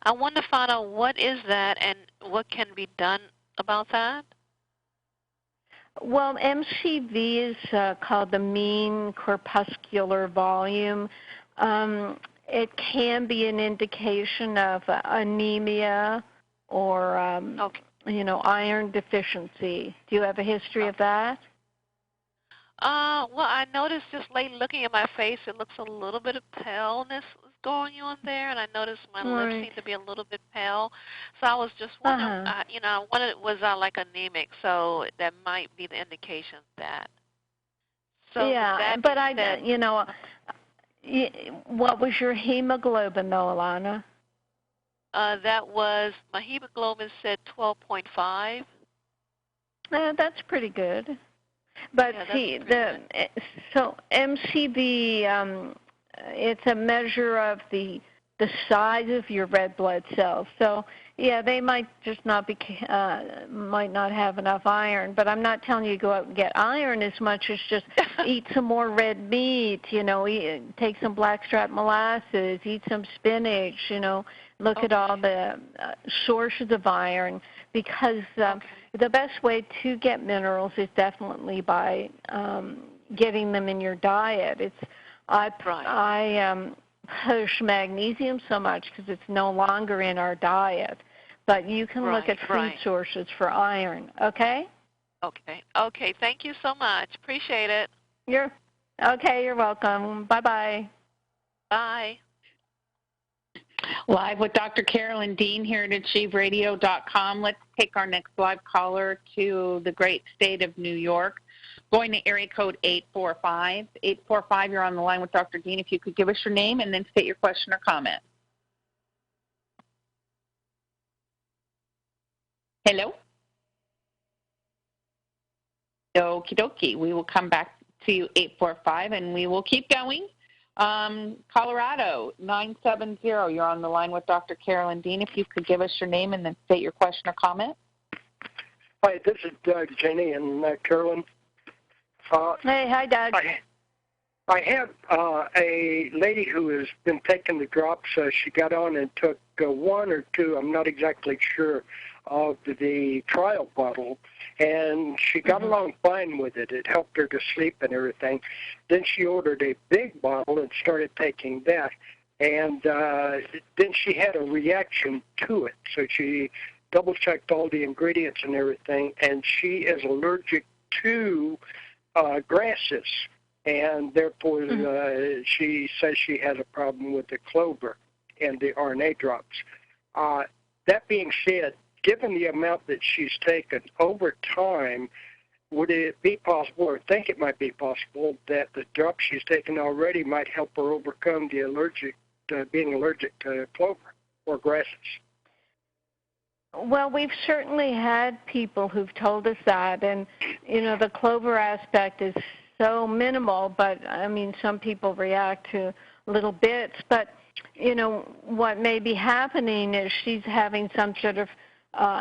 I want to find out what is that and what can be done about that. Well, MCV is called the mean corpuscular volume. It can be an indication of anemia or, iron deficiency. Do you have a history of that? Well, I noticed just looking at my face, it looks a little bit of paleness going on there, and I noticed my lips seem to be a little bit pale. So I was just wondering, was I like anemic? So that might be the indication of that. So yeah, but what was your hemoglobin, though, Alana? That was, my hemoglobin said 12.5. That's pretty good. But so MCV, it's a measure of the size of your red blood cells. So yeah, they might just might not have enough iron. But I'm not telling you to go out and get iron as much as just eat some more red meat. Take some blackstrap molasses, eat some spinach. Look at all the sources of iron, because the best way to get minerals is definitely by getting them in your diet. I push magnesium so much because it's no longer in our diet, but you can look at food sources for iron. Okay. Thank you so much. Appreciate it. You're welcome. Bye. Bye. Live with Dr. Carolyn Dean here at AchieveRadio.com. Let's take our next live caller to the great state of New York. Going to area code 845. 845, you're on the line with Dr. Dean. If you could give us your name and then state your question or comment. Hello? Okie dokie. We will come back to 845, and we will keep going. Colorado, 970. You're on the line with Dr. Carolyn Dean. If you could give us your name and then state your question or comment. Hi, this is Doug, Jenny, and Carolyn. Hey, hi, Doug. I have a lady who has been taking the drops. She got on and took one or two, I'm not exactly sure, of the trial bottle, and she got along fine with it. It helped her to sleep and everything. Then she ordered a big bottle and started taking that, and then she had a reaction to it. So she double-checked all the ingredients and everything, and she is allergic to grasses, and therefore she says she has a problem with the clover and the RNA drops. That being said, given the amount that she's taken over time, would it be possible, or think it might be possible, that the drops she's taken already might help her overcome the being allergic to clover or grasses? Well, we've certainly had people who've told us that, and the clover aspect is so minimal, but, I mean, some people react to little bits. But, you know, what may be happening is she's having some sort of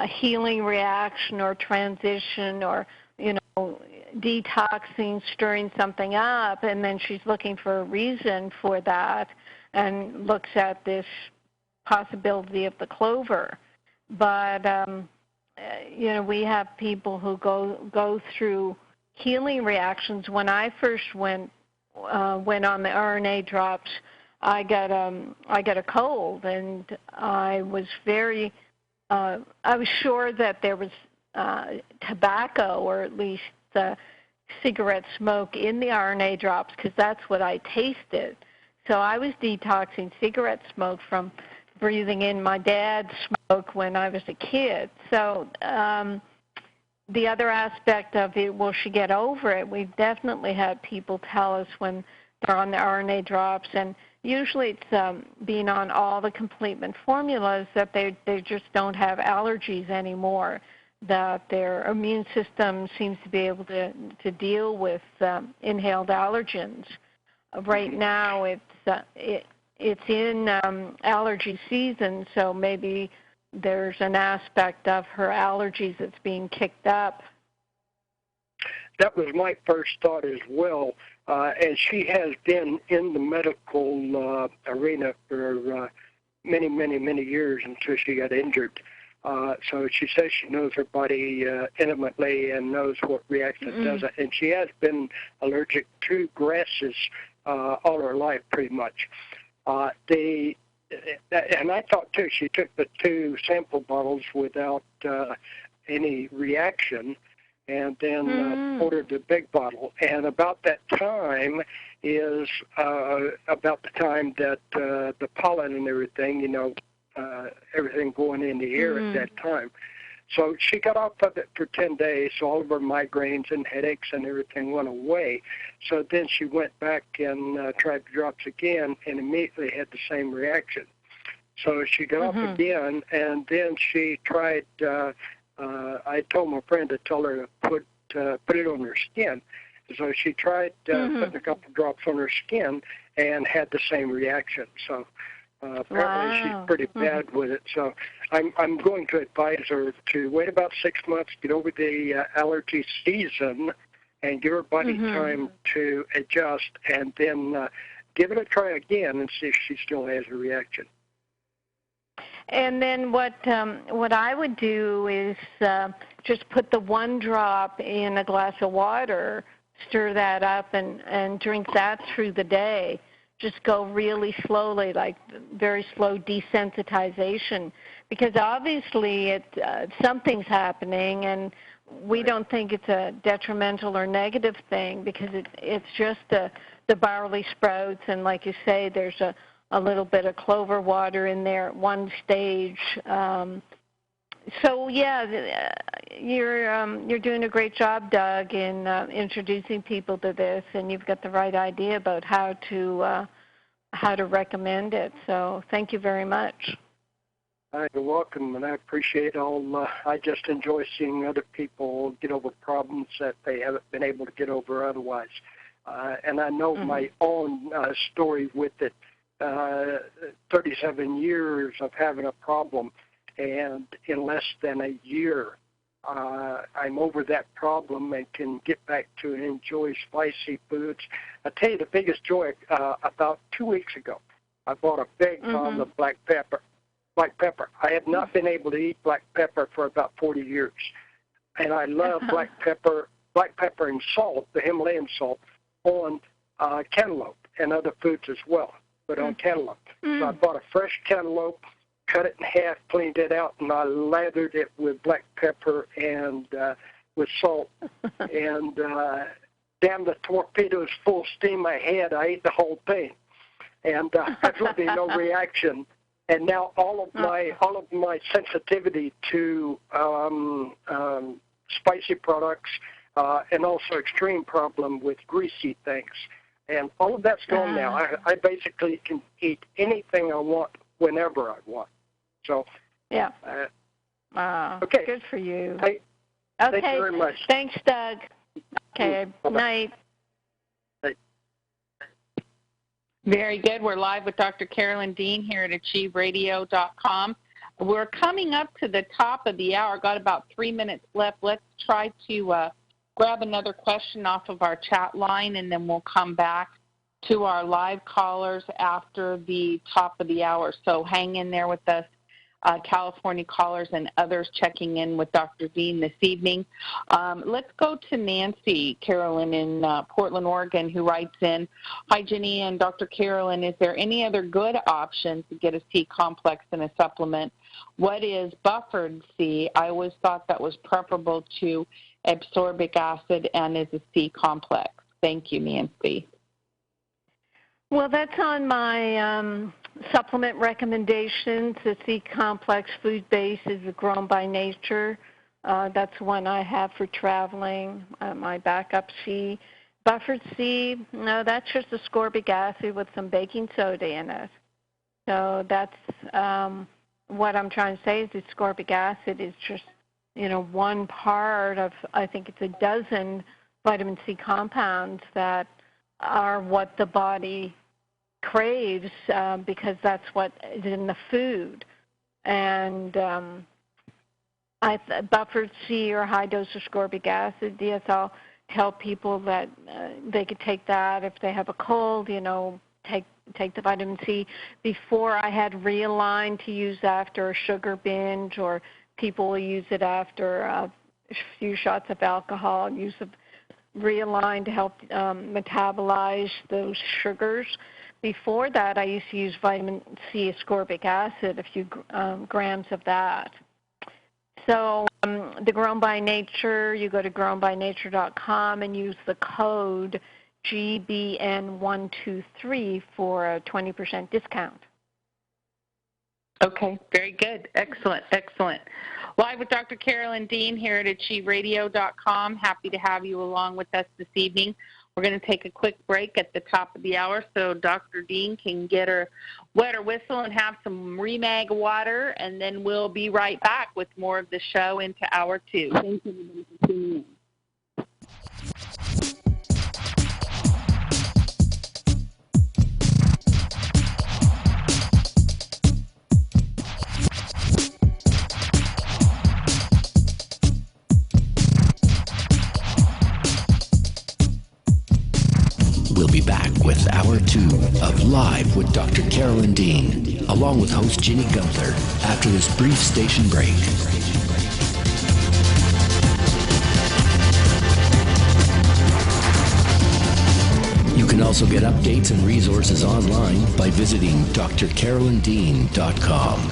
healing reaction or transition or, you know, detoxing, stirring something up, and then she's looking for a reason for that and looks at this possibility of the clover. But, you know, we have people who go through healing reactions. When I first went on the RNA drops, I got a cold, and I was I was sure that there was tobacco, or at least cigarette smoke in the RNA drops, because that's what I tasted. So I was detoxing cigarette smoke from breathing in my dad's smoke when I was a kid. So the other aspect of it, will she get over it? We've definitely had people tell us when they're on the RNA drops, and usually it's being on all the complement formulas, that they just don't have allergies anymore, that their immune system seems to be able to deal with inhaled allergens. Right now it's in allergy season, so maybe there's an aspect of her allergies that's being kicked up. That was my first thought as well. And she has been in the medical arena for many, many, many years until she got injured. So she says she knows her body intimately and knows what reacts and doesn't. And she has been allergic to grasses all her life, pretty much. And I thought, too, she took the 2 sample bottles without any reaction, and then ordered the big bottle. And about that time is about the time that the pollen and everything, you know, everything going in the air at that time. So she got off of it for 10 days, so all of her migraines and headaches and everything went away. So then she went back and tried the drops again and immediately had the same reaction. So she got off again, and then she tried, I told my friend to tell her to put it on her skin. So she tried putting a couple drops on her skin and had the same reaction. So apparently she's pretty bad with it. So I'm going to advise her to wait about 6 months, get over the allergy season, and give her body time to adjust, and then give it a try again and see if she still has a reaction. And then what I would do is just put the 1 drop in a glass of water, stir that up, and drink that through the day. Just go really slowly, like very slow desensitization, because obviously something's happening, and we don't think it's a detrimental or negative thing, because it's just the barley sprouts, and like you say, there's a little bit of clover water in there at one stage. So yeah, you're doing a great job, Doug, in introducing people to this, and you've got the right idea about how to recommend it. So thank you very much. You're welcome, and I appreciate all. I just enjoy seeing other people get over problems that they haven't been able to get over otherwise. And I know my own story with it. 37 years of having a problem, and in less than a year, I'm over that problem and can get back to and enjoy spicy foods. I tell you, the biggest joy, about 2 weeks ago, I bought a big bottle of black pepper. I have not been able to eat black pepper for about 40 years, and I love black pepper and salt, the Himalayan salt, on cantaloupe and other foods as well, but on cantaloupe. So I bought a fresh cantaloupe, cut it in half, cleaned it out, and I lathered it with black pepper and with salt. And damn, the torpedoes full steam ahead. I ate the whole thing, and absolutely no reaction. And now all of my sensitivity to spicy products and also extreme problem with greasy things. And all of that's gone now. I basically can eat anything I want whenever I want. So, yeah. Okay. Good for you. Thank you very much. Thanks, Doug. Okay. Night. Very good. We're live with Dr. Carolyn Dean here at achieveradio.com. We're coming up to the top of the hour. Got about 3 minutes left. Let's try to grab another question off of our chat line, and then we'll come back to our live callers after the top of the hour. So hang in there with us, California callers and others checking in with Dr. Dean this evening. Let's go to Nancy, Carolyn, in Portland, Oregon, who writes in, "Hi, Ginny and Dr. Carolyn, is there any other good option to get a C complex in a supplement? What is buffered C? I always thought that was preferable to ascorbic acid and is a C complex." Thank you, Nancy. Well, that's on my supplement recommendations. The C complex food base is Grown by Nature. That's one I have for traveling. My backup C. Buffered C, no, that's just ascorbic acid with some baking soda in it. So that's what I'm trying to say is ascorbic acid is just, one part of, I think it's a dozen vitamin C compounds that are what the body craves because that's what is in the food. And buffered C or high-dose ascorbic acid, yes, I'll tell people that they could take that if they have a cold, take the vitamin C. Before I had Realign to use after a sugar binge, or people will use it after a few shots of alcohol, use of Realign to help metabolize those sugars. Before that, I used to use vitamin C ascorbic acid, a few grams of that. So the Grown by Nature, you go to grownbynature.com and use the code GBN123 for a 20% discount. Okay, very good. Excellent, excellent. Live with Dr. Carolyn Dean here at achieveradio.com. Happy to have you along with us this evening. We're going to take a quick break at the top of the hour so Dr. Dean can get her wet her whistle and have some Remag water, and then we'll be right back with more of the show into hour two. Thank you for tuning in. We'll be back with Hour 2 of Live with Dr. Carolyn Dean, along with host Ginny Gunther, after this brief station break. You can also get updates and resources online by visiting drcarolyndean.com.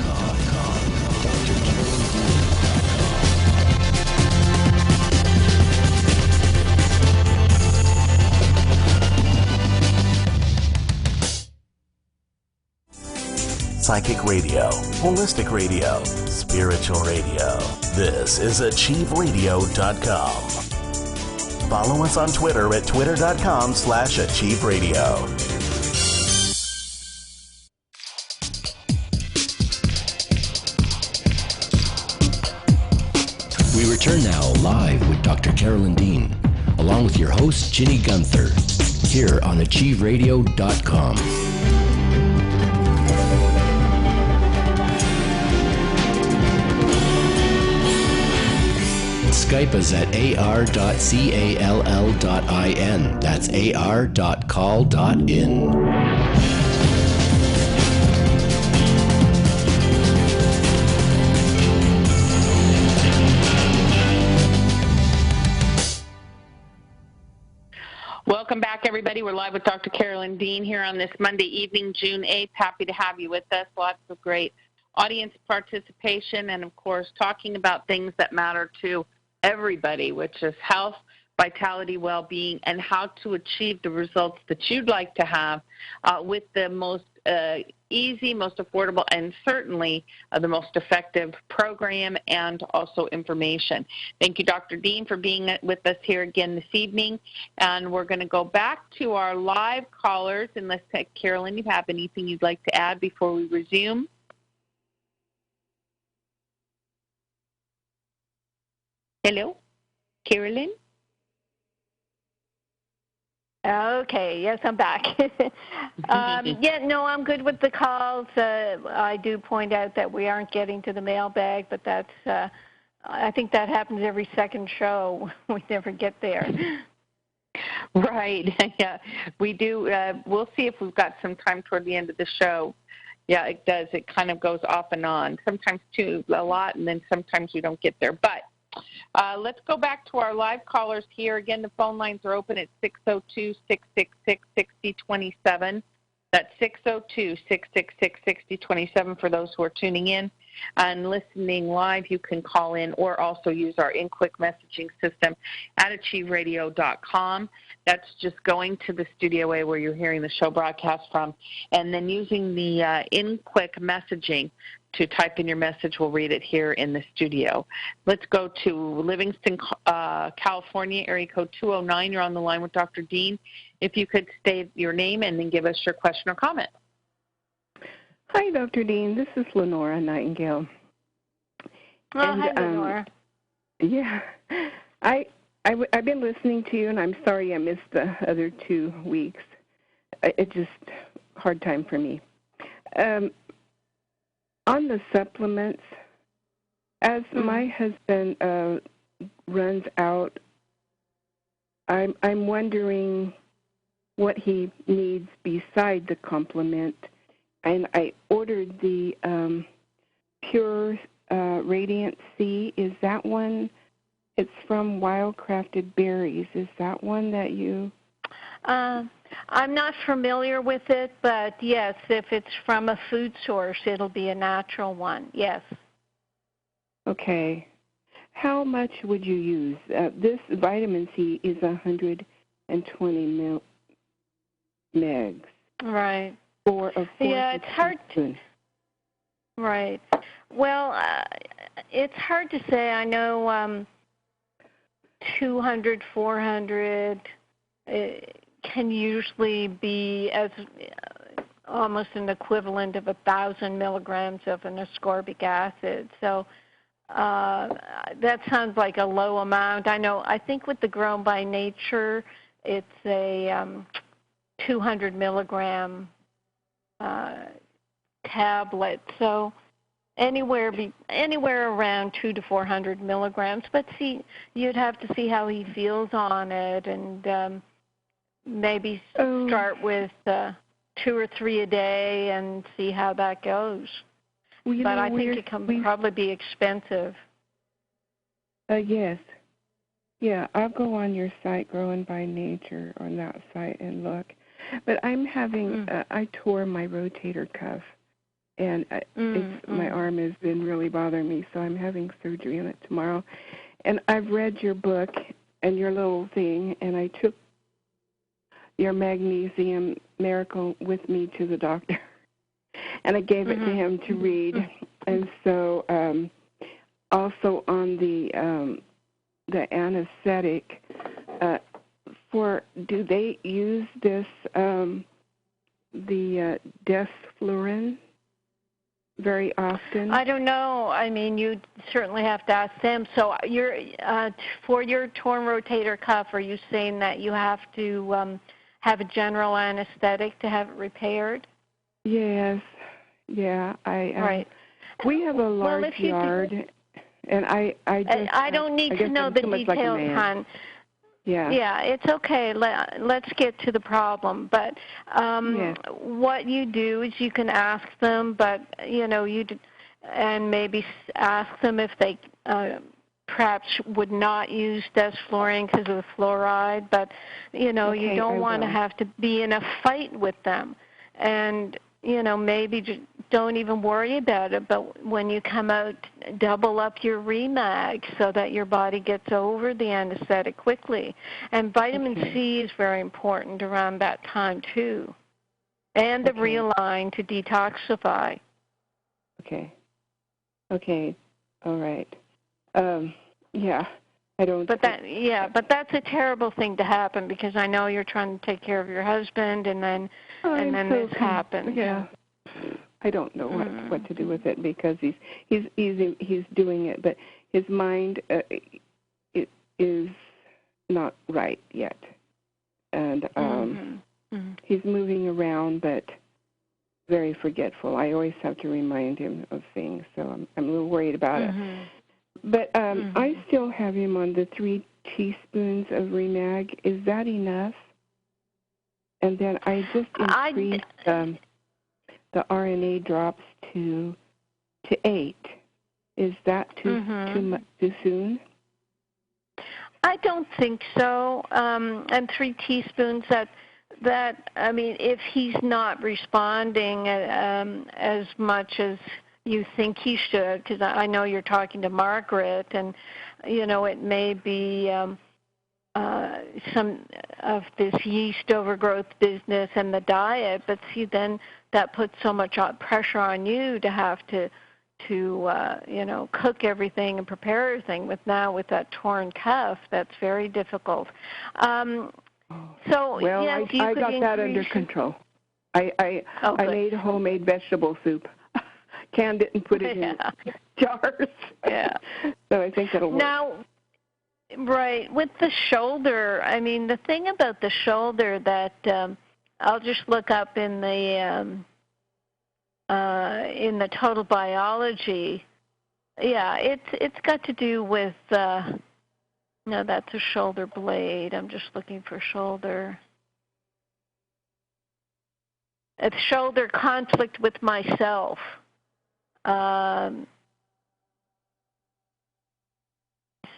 Psychic radio, holistic radio, spiritual radio. This is achieveradio.com. Follow us on Twitter at twitter.com/achieveradio. We return now live with Dr. Carolyn Dean, along with your host, Ginny Gunther, here on achieveradio.com. Skype us at ar.call.in. That's ar.call.in. Welcome back, everybody. We're live with Dr. Carolyn Dean here on this Monday evening, June 8th. Happy to have you with us. Lots of great audience participation and, of course, talking about things that matter to everybody, which is health, vitality, well-being, and how to achieve the results that you'd like to have with the most easy, most affordable, and certainly the most effective program and also information. Thank you, Dr. Dean, for being with us here again this evening. And we're going to go back to our live callers, unless, Carolyn, you have anything you'd like to add before we resume? Hello, Carolyn? Okay, yes, I'm back. Yeah, no, I'm good with the calls. I do point out that we aren't getting to the mailbag, but that's, I think that happens every second show. We never get there. Right, yeah, we do. We'll see if we've got some time toward the end of the show. Yeah, it does. It kind of goes off and on, sometimes too a lot, and then sometimes we don't get there. But let's go back to our live callers here. Again, the phone lines are open at 602-666-6027. That's 602-666-6027 for those who are tuning in and listening live. You can call in or also use our in-quick messaging system at achieveradio.com. That's just going to the Studio A where you're hearing the show broadcast from, and then using the in-quick messaging to type in your message. We'll read it here in the studio. Let's go to Livingston, California, area code 209. You're on the line with Dr. Dean. If you could state your name and then give us your question or comment. Hi, Dr. Dean. This is Lenora Nightingale. Hi, Lenora. Yeah, I've been listening to you, and I'm sorry I missed the other 2 weeks. It's just a hard time for me. On the supplements, as my husband runs out, I'm wondering what he needs beside the complement. And I ordered the Pure Radiant C. Is that one? It's from Wildcrafted Berries. Is that one that you... I'm not familiar with it, but yes, if it's from a food source, it'll be a natural one, yes. Okay. How much would you use? This vitamin C is 120 megs. Right. For a it's hard to... Right. Well, it's hard to say. I know 200, 400... can usually be as almost an equivalent of 1,000 milligrams of an ascorbic acid. So that sounds like a low amount. I think with the Grown by Nature, it's a 200 milligram tablet. So anywhere around 200 to 400 milligrams. But you'd have to see how he feels on it, and maybe start with 2 or 3 a day and see how that goes. Well, but I think it can probably be expensive. Yes. Yeah, I'll go on your site, Growing by Nature, on that site and look. But I'm having, I tore my rotator cuff, and my arm has been really bothering me, so I'm having surgery on it tomorrow. And I've read your book and your little thing, and I took your Magnesium Miracle with me to the doctor, and I gave it to him to read. And so also on the anesthetic, do they use this, the desflurane very often? I don't know. I mean, you certainly have to ask them. So you're for your torn rotator cuff, are you saying that you have to have a general anesthetic to have it repaired? Yes. Yeah. Right. We have a large yard, and I don't need to know the details, hon. Yeah. Yeah, it's okay. Let's get to the problem. But what you do is you can ask them, but and maybe ask them if they perhaps would not use desflurane because of the fluoride. But you don't want to have to be in a fight with them, and maybe just don't even worry about it. But when you come out, double up your Remag so that your body gets over the anesthetic quickly. And vitamin C is very important around that time too, and the Realign to detoxify. Okay. All right. Yeah. I don't. But that's a terrible thing to happen, because I know you're trying to take care of your husband, and then this happens. Yeah. I don't know what to do with it, because he's doing it, but his mind it is not right yet, and he's moving around, but very forgetful. I always have to remind him of things, so I'm a little worried about it. But I still have him on the 3 teaspoons of Remag. Is that enough? And then I just increased the RNA drops to 8. Is that too soon? I don't think so. And 3 teaspoons, that I mean, if he's not responding as much as you think he should, because I know you're talking to Margaret, and, you know, it may be some of this yeast overgrowth business and the diet, but see, then that puts so much pressure on you to have to you know, cook everything and prepare everything. With that torn cuff, that's very difficult. So well, yes, I got that under control. I made homemade vegetable soup, canned it and put it in jars. Yeah. So I think that'll work. Now, right, with the shoulder, I mean, the thing about the shoulder that I'll just look up in the total biology. Yeah, it's got to do with no, that's a shoulder blade. I'm just looking for shoulder. It's shoulder conflict with myself.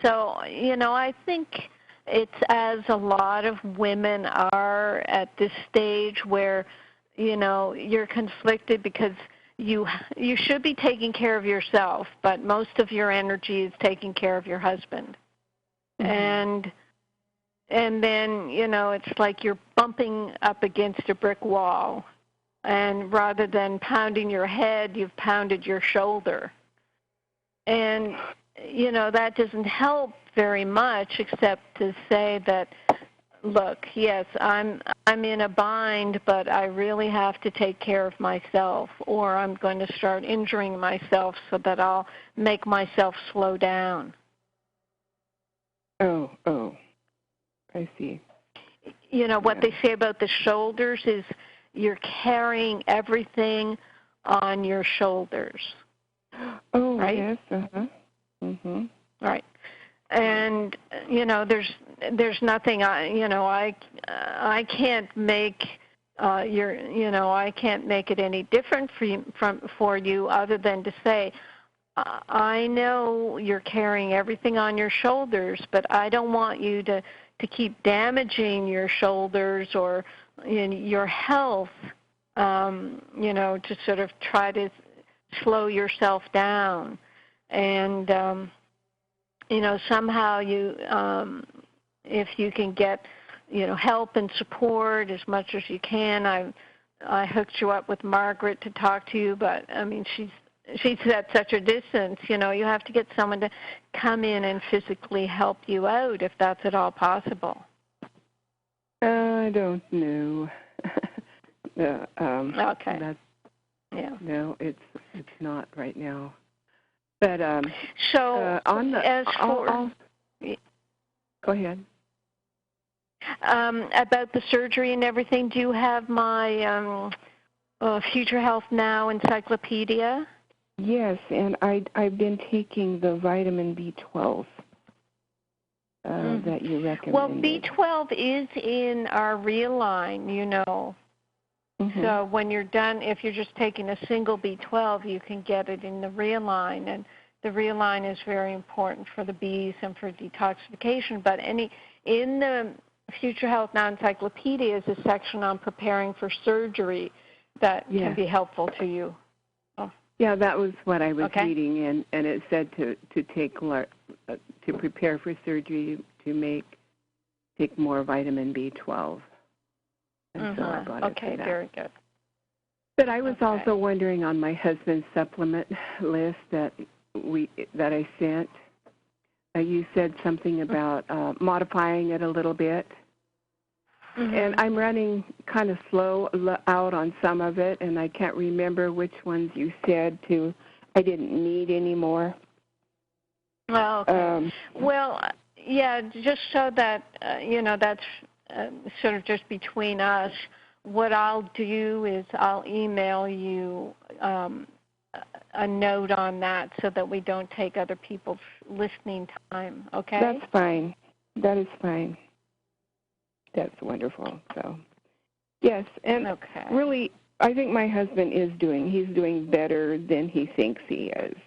So, you know, I think it's as a lot of women are at this stage where, you know, you're conflicted because you should be taking care of yourself, but most of your energy is taking care of your husband. And then, you know, it's like you're bumping up against a brick wall. And rather than pounding your head, you've pounded your shoulder. And, you know, that doesn't help very much except to say that, look, yes, I'm in a bind, but I really have to take care of myself, or I'm going to start injuring myself so that I'll make myself slow down. Oh, I see. You know, what they say about the shoulders is you're carrying everything on your shoulders. Oh, right? Yes, Right. And, you know, there's nothing, I can't make I can't make it any different for you other than to say, I know you're carrying everything on your shoulders, but I don't want you to keep damaging your shoulders or your health, to sort of try to slow yourself down. And, somehow you, if you can get, help and support as much as you can. I hooked you up with Margaret to talk to you, but, I mean, she's at such a distance, you have to get someone to come in and physically help you out if that's at all possible. I don't know. Okay. No, it's not right now. But so on the go ahead. About the surgery and everything, do you have my Future Health Now encyclopedia? Yes, and I've been taking the vitamin B12 that you recommended. Well, B12 is in our Realign, Mm-hmm. So when you're done, if you're just taking a single B12, you can get it in the Realign. And the Realign is very important for the bees and for detoxification. But in the Future Health Now encyclopedia is a section on preparing for surgery that can be helpful to you. Yeah, that was what I was reading, and it said to prepare for surgery to take more vitamin B12. And so I bought it for that. Very good. But I was also wondering on my husband's supplement list that I sent. You said something about modifying it a little bit. Mm-hmm. And I'm running kind of slow out on some of it, and I can't remember which ones you said I didn't need anymore. Well, okay. Just so that, that's sort of just between us. what I'll do is I'll email you a note on that so that we don't take other people's listening time, okay? That's fine. That is fine. That's wonderful. So, yes, and really, I think my husband he's doing better than he thinks he is.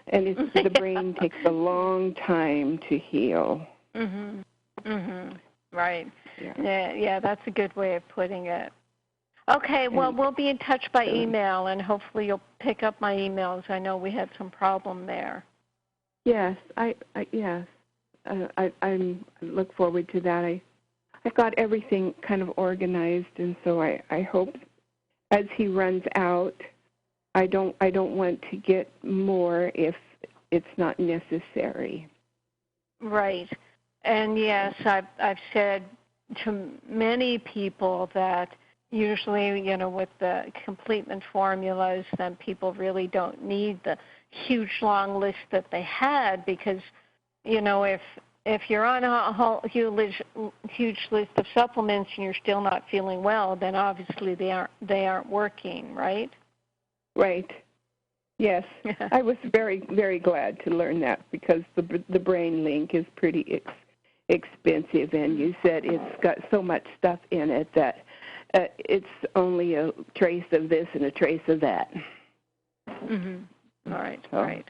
And the brain takes a long time to heal. Right. Yeah, that's a good way of putting it. Okay, well, we'll be in touch by email, and hopefully you'll pick up my emails. I know we had some problem there. Yes, I look forward to that. I got everything kind of organized, and so I hope as he runs out, I don't want to get more if it's not necessary. Right, and yes, I've said to many people that usually, with the completement formulas, then people really don't need the huge long list that they had because, if you're on a whole huge list of supplements and you're still not feeling well, then obviously they aren't working, right? Right. Yes. I was very, very glad to learn that because the brain link is pretty expensive, and you said it's got so much stuff in it that it's only a trace of this and a trace of that. All right.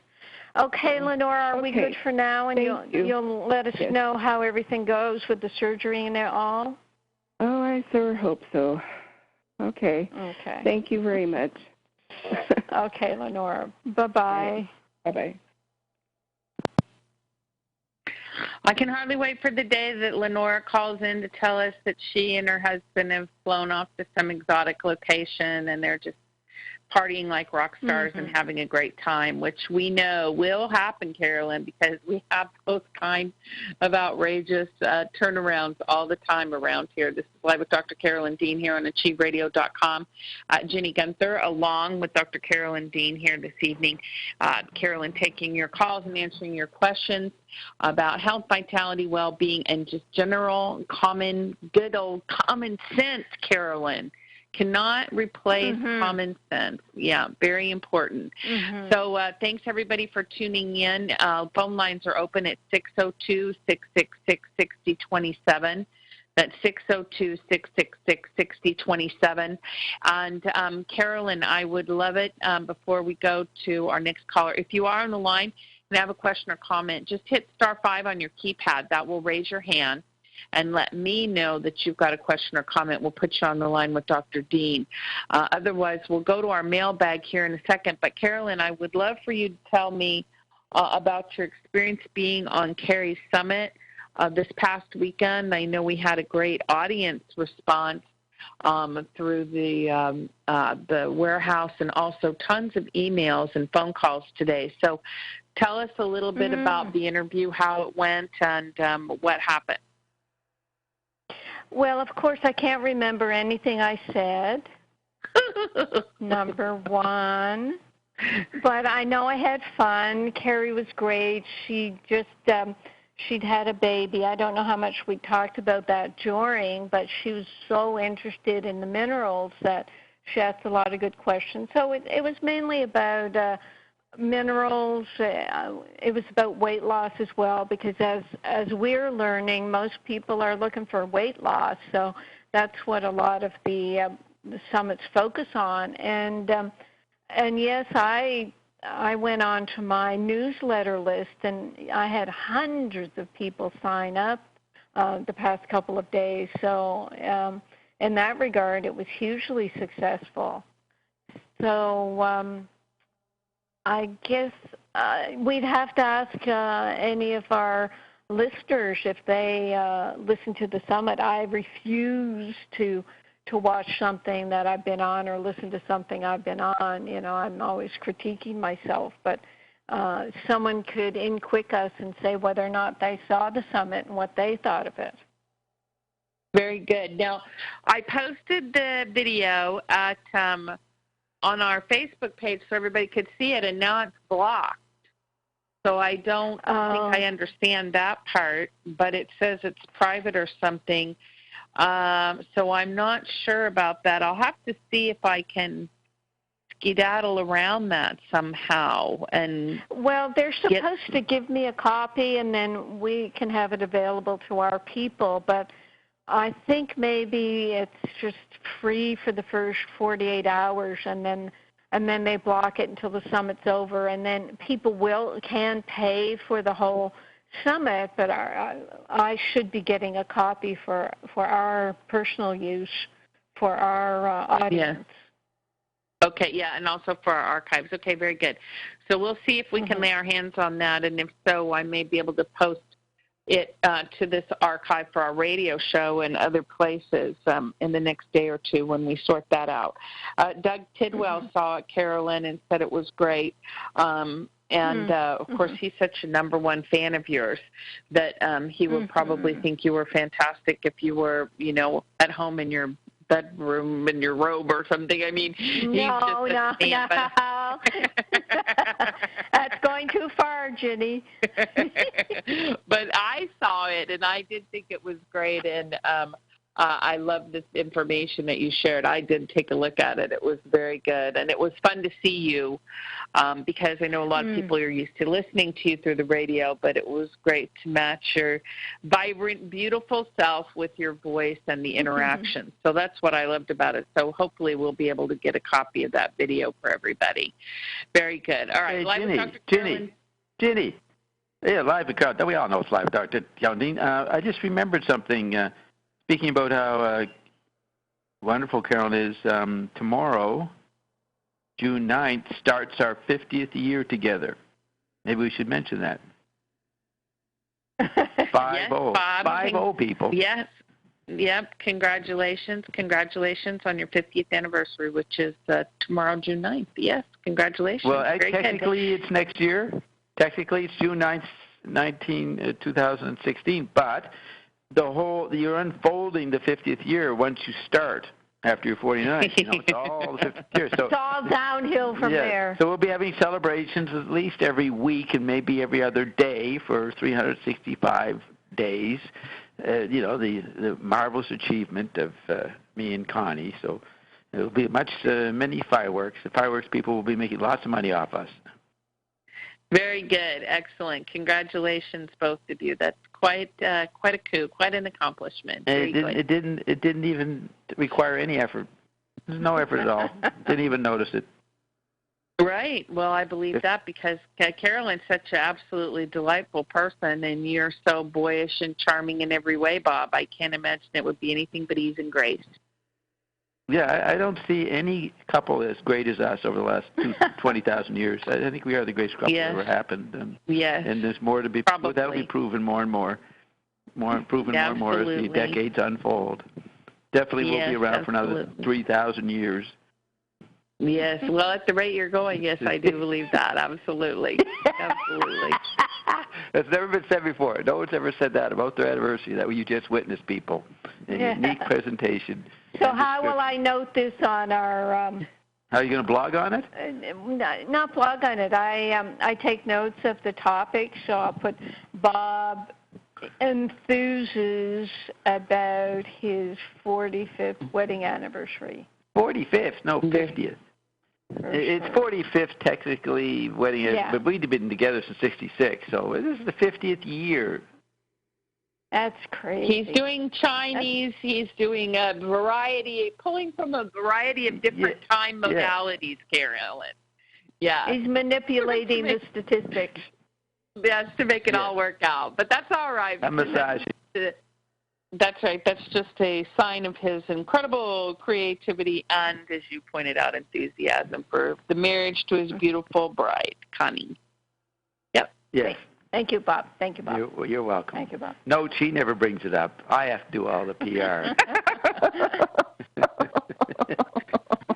Okay, Lenora, are we good for now? And you'll let us know how everything goes with the surgery and all? Oh, I sure hope so. Okay. Thank you very much. Okay, Lenora. Bye-bye. Bye-bye. I can hardly wait for the day that Lenora calls in to tell us that she and her husband have flown off to some exotic location and they're just partying like rock stars and having a great time, which we know will happen, Carolyn, because we have those kind of outrageous turnarounds all the time around here. This is Live with Dr. Carolyn Dean here on AchieveRadio.com. Jenny Gunther, along with Dr. Carolyn Dean here this evening. Carolyn taking your calls and answering your questions about health, vitality, well-being, and just general good old common sense, Carolyn. Cannot replace common sense. Yeah, very important. So thanks, everybody, for tuning in. Phone lines are open at 602-666-6027. That's 602-666-6027. And, Carolyn, I would love it before we go to our next caller. If you are on the line and have a question or comment, just hit *5 on your keypad. That will raise your hand and let me know that you've got a question or comment. We'll put you on the line with Dr. Dean. Otherwise, we'll go to our mailbag here in a second. But, Carolyn, I would love for you to tell me about your experience being on Carrie's Summit this past weekend. I know we had a great audience response through the warehouse and also tons of emails and phone calls today. So tell us a little bit about the interview, how it went, and what happened. Well, of course, I can't remember anything I said, number one. But I know I had fun. Carrie was great. She just, she'd had a baby. I don't know how much we talked about that during, but she was so interested in the minerals that she asked a lot of good questions. So it was mainly about minerals. It was about weight loss as well, because as we're learning, most people are looking for weight loss. So that's what a lot of the summits focus on. And yes, I went on to my newsletter list, and I had hundreds of people sign up the past couple of days. So in that regard, it was hugely successful. So I guess we'd have to ask any of our listeners if they listen to the summit. I refuse to watch something that I've been on or listen to something I've been on. I'm always critiquing myself, but someone could in-quick us and say whether or not they saw the summit and what they thought of it. Very good. Now, I posted the video at on our Facebook page so everybody could see it, and now it's blocked. So I don't think I understand that part, but it says it's private or something. So I'm not sure about that. I'll have to see if I can skedaddle around that somehow. And well, they're supposed to give me a copy, and then we can have it available to our people. But I think maybe it's just free for the first 48 hours, and then they block it until the summit's over, and then people can pay for the whole summit. But I should be getting a copy for our personal use for our audience. Yeah. Okay, yeah, and also for our archives. Okay, very good. So we'll see if we can lay our hands on that, and if so, I may be able to post it to this archive for our radio show and other places in the next day or two when we sort that out. Doug Tidwell saw it, Carolyn, and said it was great. Of course, he's such a number one fan of yours that he would probably think you were fantastic if you were, at home in your bedroom in your robe or something. I mean, no. That's going too far, Ginny. But I saw it, and I did think it was great, and I love this information that you shared. I did take a look at it. It was very good, and it was fun to see you because I know a lot of people are used to listening to you through the radio, but it was great to match your vibrant, beautiful self with your voice and the interaction. So that's what I loved about it. So hopefully we'll be able to get a copy of that video for everybody. Very good. All right. Hey, Ginny. Yeah, Live with Carolyn. We all know it's Live with Dr. Carolyn. I just remembered something. Speaking about how wonderful Carolyn is, tomorrow, June 9th, starts our 50th year together. Maybe we should mention that. 5-0, people. Yes. Yep. Congratulations on your 50th anniversary, which is tomorrow, June 9th. Yes. Congratulations. Well, technically it's next year. Technically it's June 9th, 2016, but you're unfolding the 50th year once you start after you're 49. It's all the 50th year. So it's all downhill from there. So we'll be having celebrations at least every week and maybe every other day for 365 days. The marvelous achievement of me and Connie. So it'll be many fireworks. The fireworks people will be making lots of money off us. Very good. Excellent. Congratulations, both of you. That's quite a coup, quite an accomplishment. It didn't even require any effort. There's no effort at all. Didn't even notice it. Right. Well, I believe that because Carolyn's such an absolutely delightful person, and you're so boyish and charming in every way, Bob. I can't imagine it would be anything but ease and grace. Yeah, I don't see any couple as great as us over the last 20,000 years. I think we are the greatest couple that ever happened. And there's more to be proven. That'll be proven more and more. More as the decades unfold. Definitely will be around for another 3,000 years. Yes, well, at the rate you're going, yes, I do believe that. Absolutely. Absolutely. That's never been said before. No one's ever said that about their anniversary, that you just witnessed, people. A unique presentation. So how will I note this on our... How are you going to blog on it? Not blog on it. I take notes of the topic, so I'll put Bob enthuses about his 45th wedding anniversary. 45th? No, 50th. It's 45th technically wedding, but we've been together since '66, so this is the 50th year. That's crazy. He's doing Chinese. He's doing pulling from a variety of different time modalities, Carolyn. Yeah. He's manipulating the statistics. Yes, to make it all work out. But that's all right. I'm massaging. That's right. That's just a sign of his incredible creativity and, as you pointed out, enthusiasm for the marriage to his beautiful bride, Connie. Yep. Yes. Thank you, Bob. Thank you, Bob. You're welcome. Thank you, Bob. No, she never brings it up. I have to do all the PR.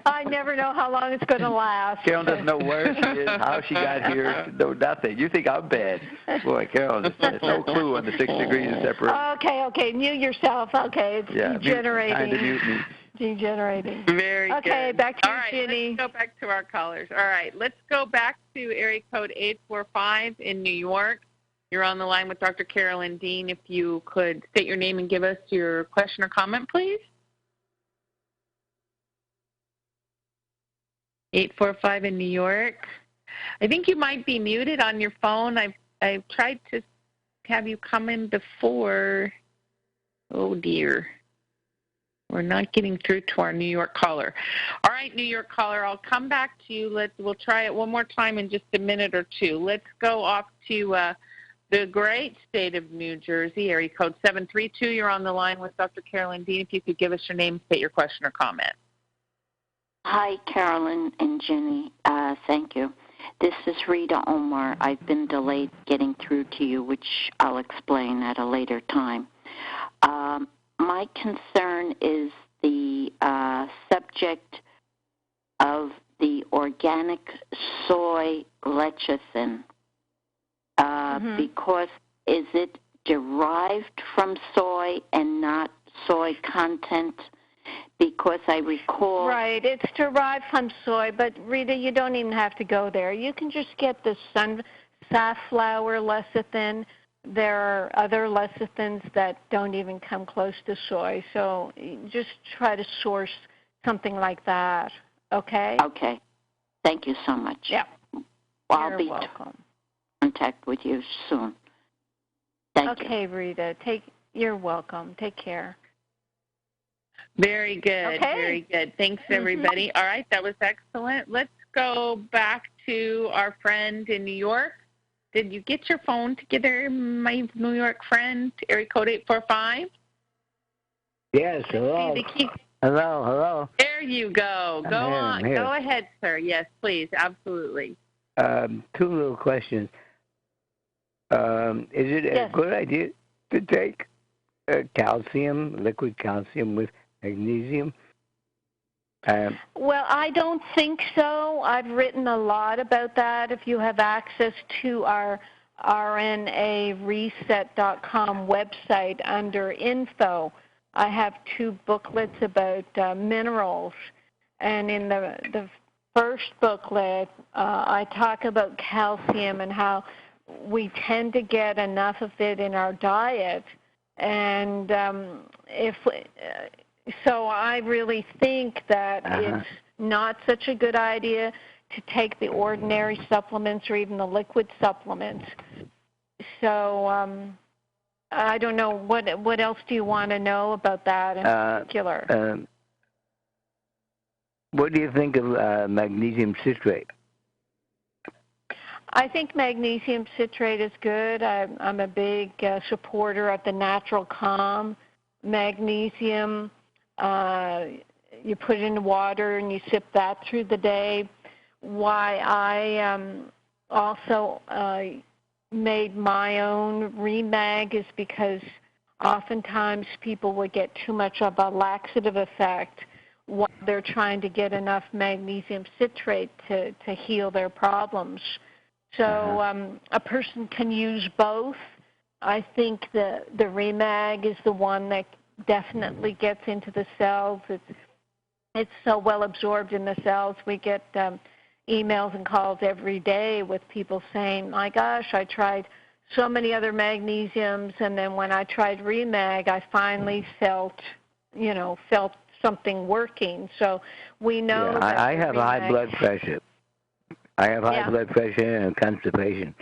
I never know how long it's going to last. Carolyn doesn't know where she is, how she got here, no nothing. You think I'm bad. Boy, Carolyn has no clue on the 6 degrees of separation. Okay. Mute yourself. Okay, it's degenerating. Time to mute me. Degenerating. Very good. Okay, back to you, Ginny. Let's go back to our callers. All right, let's go back to area code 845 in New York. You're on the line with Dr. Carolyn Dean. If you could state your name and give us your question or comment, please. 845 in New York. I think you might be muted on your phone. I've tried to have you come in before. Oh, dear. We're not getting through to our New York caller. All right, New York caller, I'll come back to you. We'll try it one more time in just a minute or two. Let's go off to the great state of New Jersey, area code 732. You're on the line with Dr. Carolyn Dean. If you could give us your name, state your question or comment. Hi, Carolyn and Jenny. Thank you. This is Rita Omar. I've been delayed getting through to you, which I'll explain at a later time. My concern is the subject of the organic soy lecithin, because is it derived from soy and not soy content? Because I recall... Right, it's derived from soy, but Rita, you don't even have to go there. You can just get the safflower lecithin. There are other lecithins that don't even come close to soy, so just try to source something like that, okay? Okay. Thank you so much. Yeah. I'll be welcome. In contact with you soon. Thank you. Okay, Rita. You're welcome. Take care. Very good. Okay. Very good. Thanks, everybody. All right, that was excellent. Let's go back to our friend in New York. Did you get your phone together, my New York friend? Area code 845? Yes, hello. Hello. There you go. Go on. Go ahead, sir. Yes, please. Absolutely. Two little questions. Is it a good idea to take calcium, liquid calcium with magnesium? Well, I don't think so. I've written a lot about that. If you have access to our rnareset.com website under info, I have 2 booklets about minerals. And in the first booklet, I talk about calcium and how we tend to get enough of it in our diet. And so I really think that it's not such a good idea to take the ordinary supplements or even the liquid supplements. So I don't know, what else do you want to know about that in particular? What do you think of magnesium citrate? I think magnesium citrate is good. I'm a big supporter of the natural calm. Magnesium, you put it in water and you sip that through the day. Why I also made my own Remag is because oftentimes people would get too much of a laxative effect while they're trying to get enough magnesium citrate to heal their problems. So a person can use both. I think the Remag is the one that definitely gets into the cells. It's so well absorbed in the cells. We get emails and calls every day with people saying, my gosh, I tried so many other magnesiums, and then when I tried Remag, I finally felt something working. So we know that I have high blood pressure. I have high blood pressure and constipation.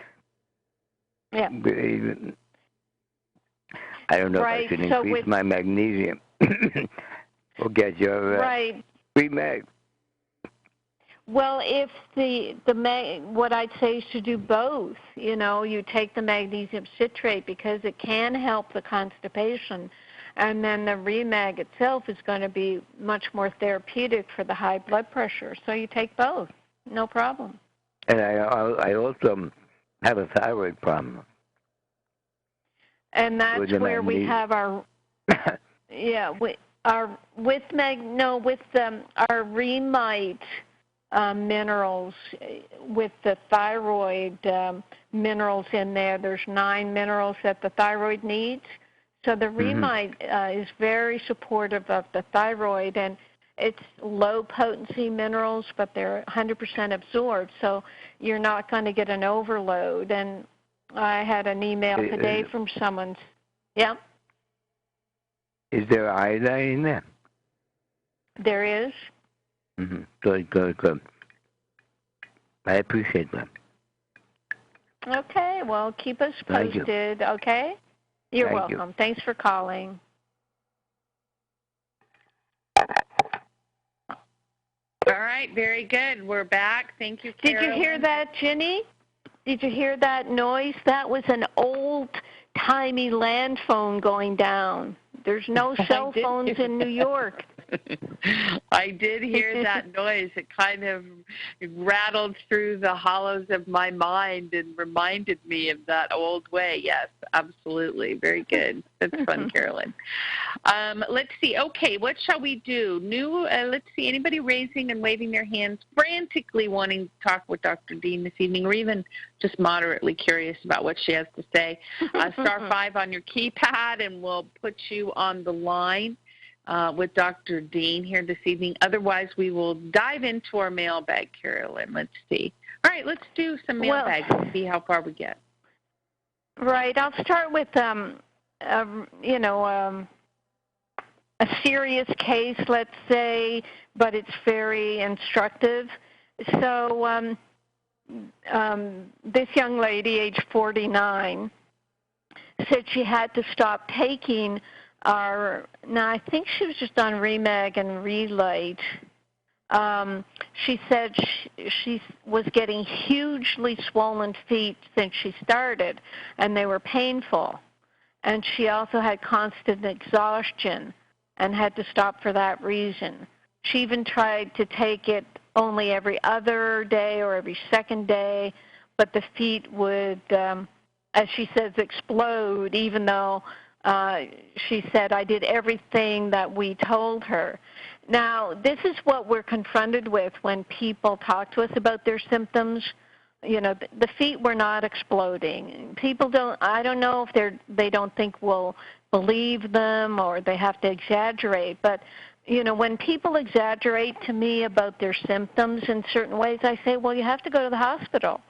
Yeah. I don't know if I should increase my magnesium. We'll get your Remag. Well, if what I'd say is to do both. You take the magnesium citrate because it can help the constipation, and then the Remag itself is going to be much more therapeutic for the high blood pressure. So you take both, no problem. And I also have a thyroid problem. And that's where we have our our Remite minerals with the thyroid minerals in there. There's 9 minerals that the thyroid needs. So the Remite is very supportive of the thyroid, and it's low-potency minerals, but they're 100% absorbed, so you're not going to get an overload. And I had an email today from someone. Yeah. Is there iodine in there? There is. Mm-hmm. Good. I appreciate that. Okay, well, keep us posted, okay? You're welcome. Thanks for calling. All right, very good. We're back. Thank you, Carolyn. Did you hear that, Ginny? Did you hear that noise? That was an old-timey land phone going down. There's no cell phones in New York. I did hear that noise. It kind of rattled through the hollows of my mind and reminded me of that old way. Yes, absolutely. Very good. That's fun, Carolyn. Let's see. Okay, what shall we do? Let's see. Anybody raising and waving their hands, frantically wanting to talk with Dr. Dean this evening, or even just moderately curious about what she has to say? Star 5 on your keypad, and we'll put you on the line with Dr. Dean here this evening. Otherwise, we will dive into our mailbag, Carolyn. Let's see. All right, let's do some mailbag and see how far we get. Right. I'll start with, a serious case, let's say, but it's very instructive. So this young lady, age 49, said she had to stop taking now I think she was just on Remag and Relate. She said she was getting hugely swollen feet since she started, and they were painful. And she also had constant exhaustion and had to stop for that reason. She even tried to take it only every other day or every second day, but the feet would, as she says, explode, even though she said, I did everything that we told her. Now, this is what we're confronted with when people talk to us about their symptoms. You know, the feet were not exploding. People I don't know if they don't think we'll believe them or they have to exaggerate. But, you know, when people exaggerate to me about their symptoms in certain ways, I say, well, you have to go to the hospital.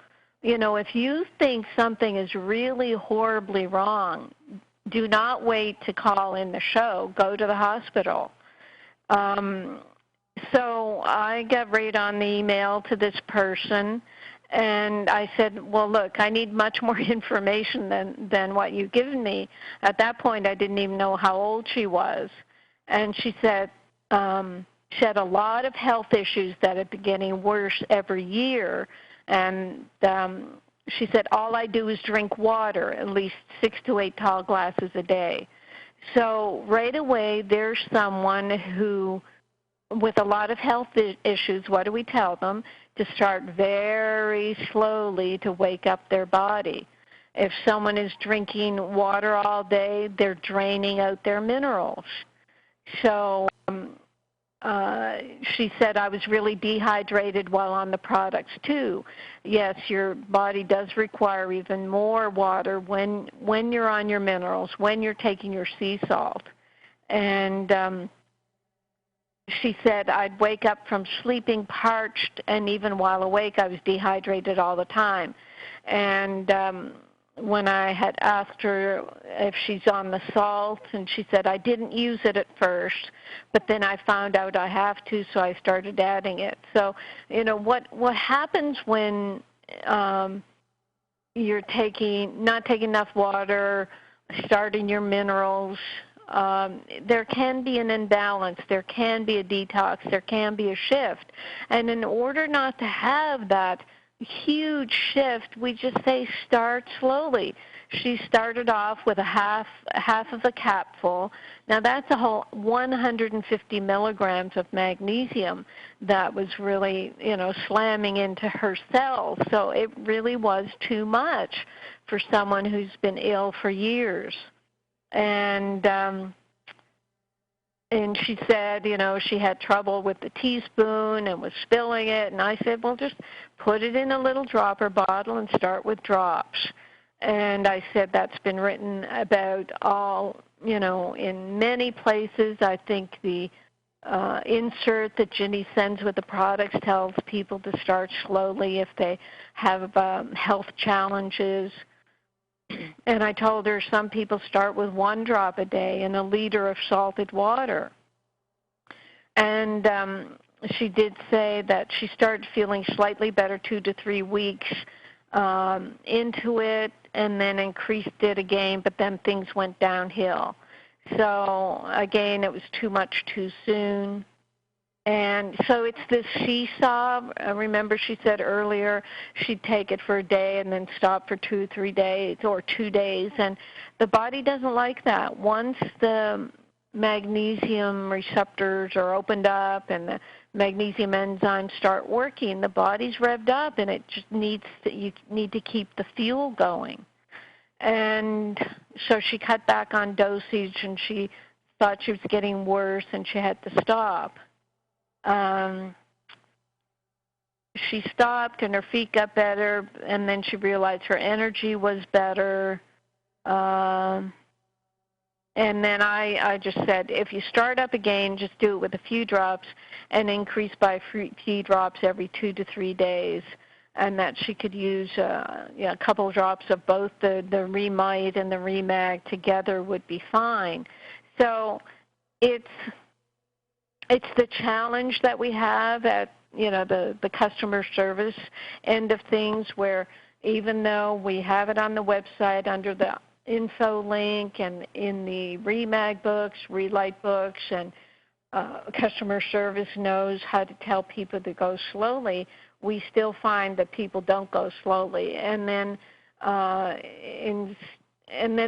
You know, if you think something is really horribly wrong, do not wait to call in the show. Go to the hospital. So I got right on the email to this person, and I said, well, look, I need much more information than what you've given me. At that point, I didn't even know how old she was. And she said she had a lot of health issues that had been getting worse every year, and she said, all I do is drink water, at least 6 to 8 tall glasses a day. So right away, there's someone who, with a lot of health issues, what do we tell them? To start very slowly to wake up their body. If someone is drinking water all day, they're draining out their minerals. So she said, I was really dehydrated while on the products too. Yes, your body does require even more water when you're on your minerals, when you're taking your sea salt. And she said, I'd wake up from sleeping parched, and even while awake, I was dehydrated all the time. And when I had asked her if she's on the salt, and she said, I didn't use it at first, but then I found out I have to, so I started adding it. So, you know, what happens when you're not taking enough water, starting your minerals, there can be an imbalance, there can be a detox, there can be a shift. And in order not to have that huge shift, we just say start slowly. She started off with a half of a capful. Now that's a whole 150 milligrams of magnesium that was really, you know, slamming into her cells. So it really was too much for someone who's been ill for years. And she said, you know, she had trouble with the teaspoon and was spilling it. And I said, well, just put it in a little dropper bottle and start with drops. And I said that's been written about all, you know, in many places. I think the insert that Ginny sends with the products tells people to start slowly if they have health challenges. And I told her some people start with 1 drop a day in a liter of salted water. And she did say that she started feeling slightly better 2 to 3 weeks into it, and then increased it again, but then things went downhill. So, again, it was too much too soon. And so it's this seesaw. Remember she said earlier she'd take it for a day and then stop for 2 or 3 days or 2 days. And the body doesn't like that. Once the magnesium receptors are opened up and the magnesium enzymes start working, the body's revved up, and it just you need to keep the fuel going. And so she cut back on dosage, and she thought she was getting worse, and she had to stop. She stopped, and her feet got better, and then she realized her energy was better. And then I just said, if you start up again, just do it with a few drops and increase by a few drops every 2 to 3 days, and that she could use a couple drops of both the Remite and the Remag together would be fine. So it's the challenge that we have at the customer service end of things, where even though we have it on the website under the info link and in the Remag books, Relight books, and customer service knows how to tell people to go slowly, we still find that people don't go slowly, and then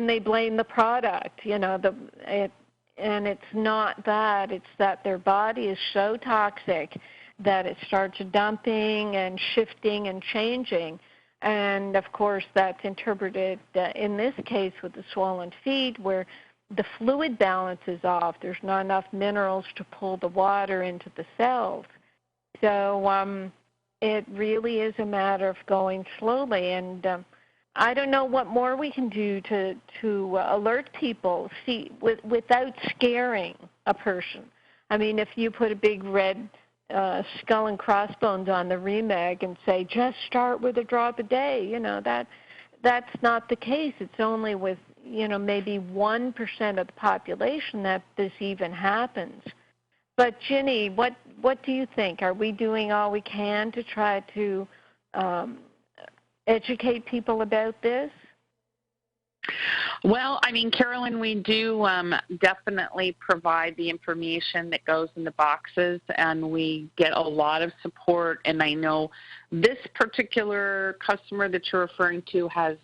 they blame the product. And it's not that. It's that their body is so toxic that it starts dumping and shifting and changing. And, of course, that's interpreted in this case with the swollen feet, where the fluid balance is off. There's not enough minerals to pull the water into the cells. So it really is a matter of going slowly. And I don't know what more we can do to alert people, without scaring a person. I mean, if you put a big red skull and crossbones on the Remag and say, just start with a drop a day, that's not the case. It's only with, maybe 1% of the population that this even happens. But, Ginny, what do you think? Are we doing all we can to try to educate people about this? Well, Carolyn, we do definitely provide the information that goes in the boxes, and we get a lot of support. And I know this particular customer that you're referring to has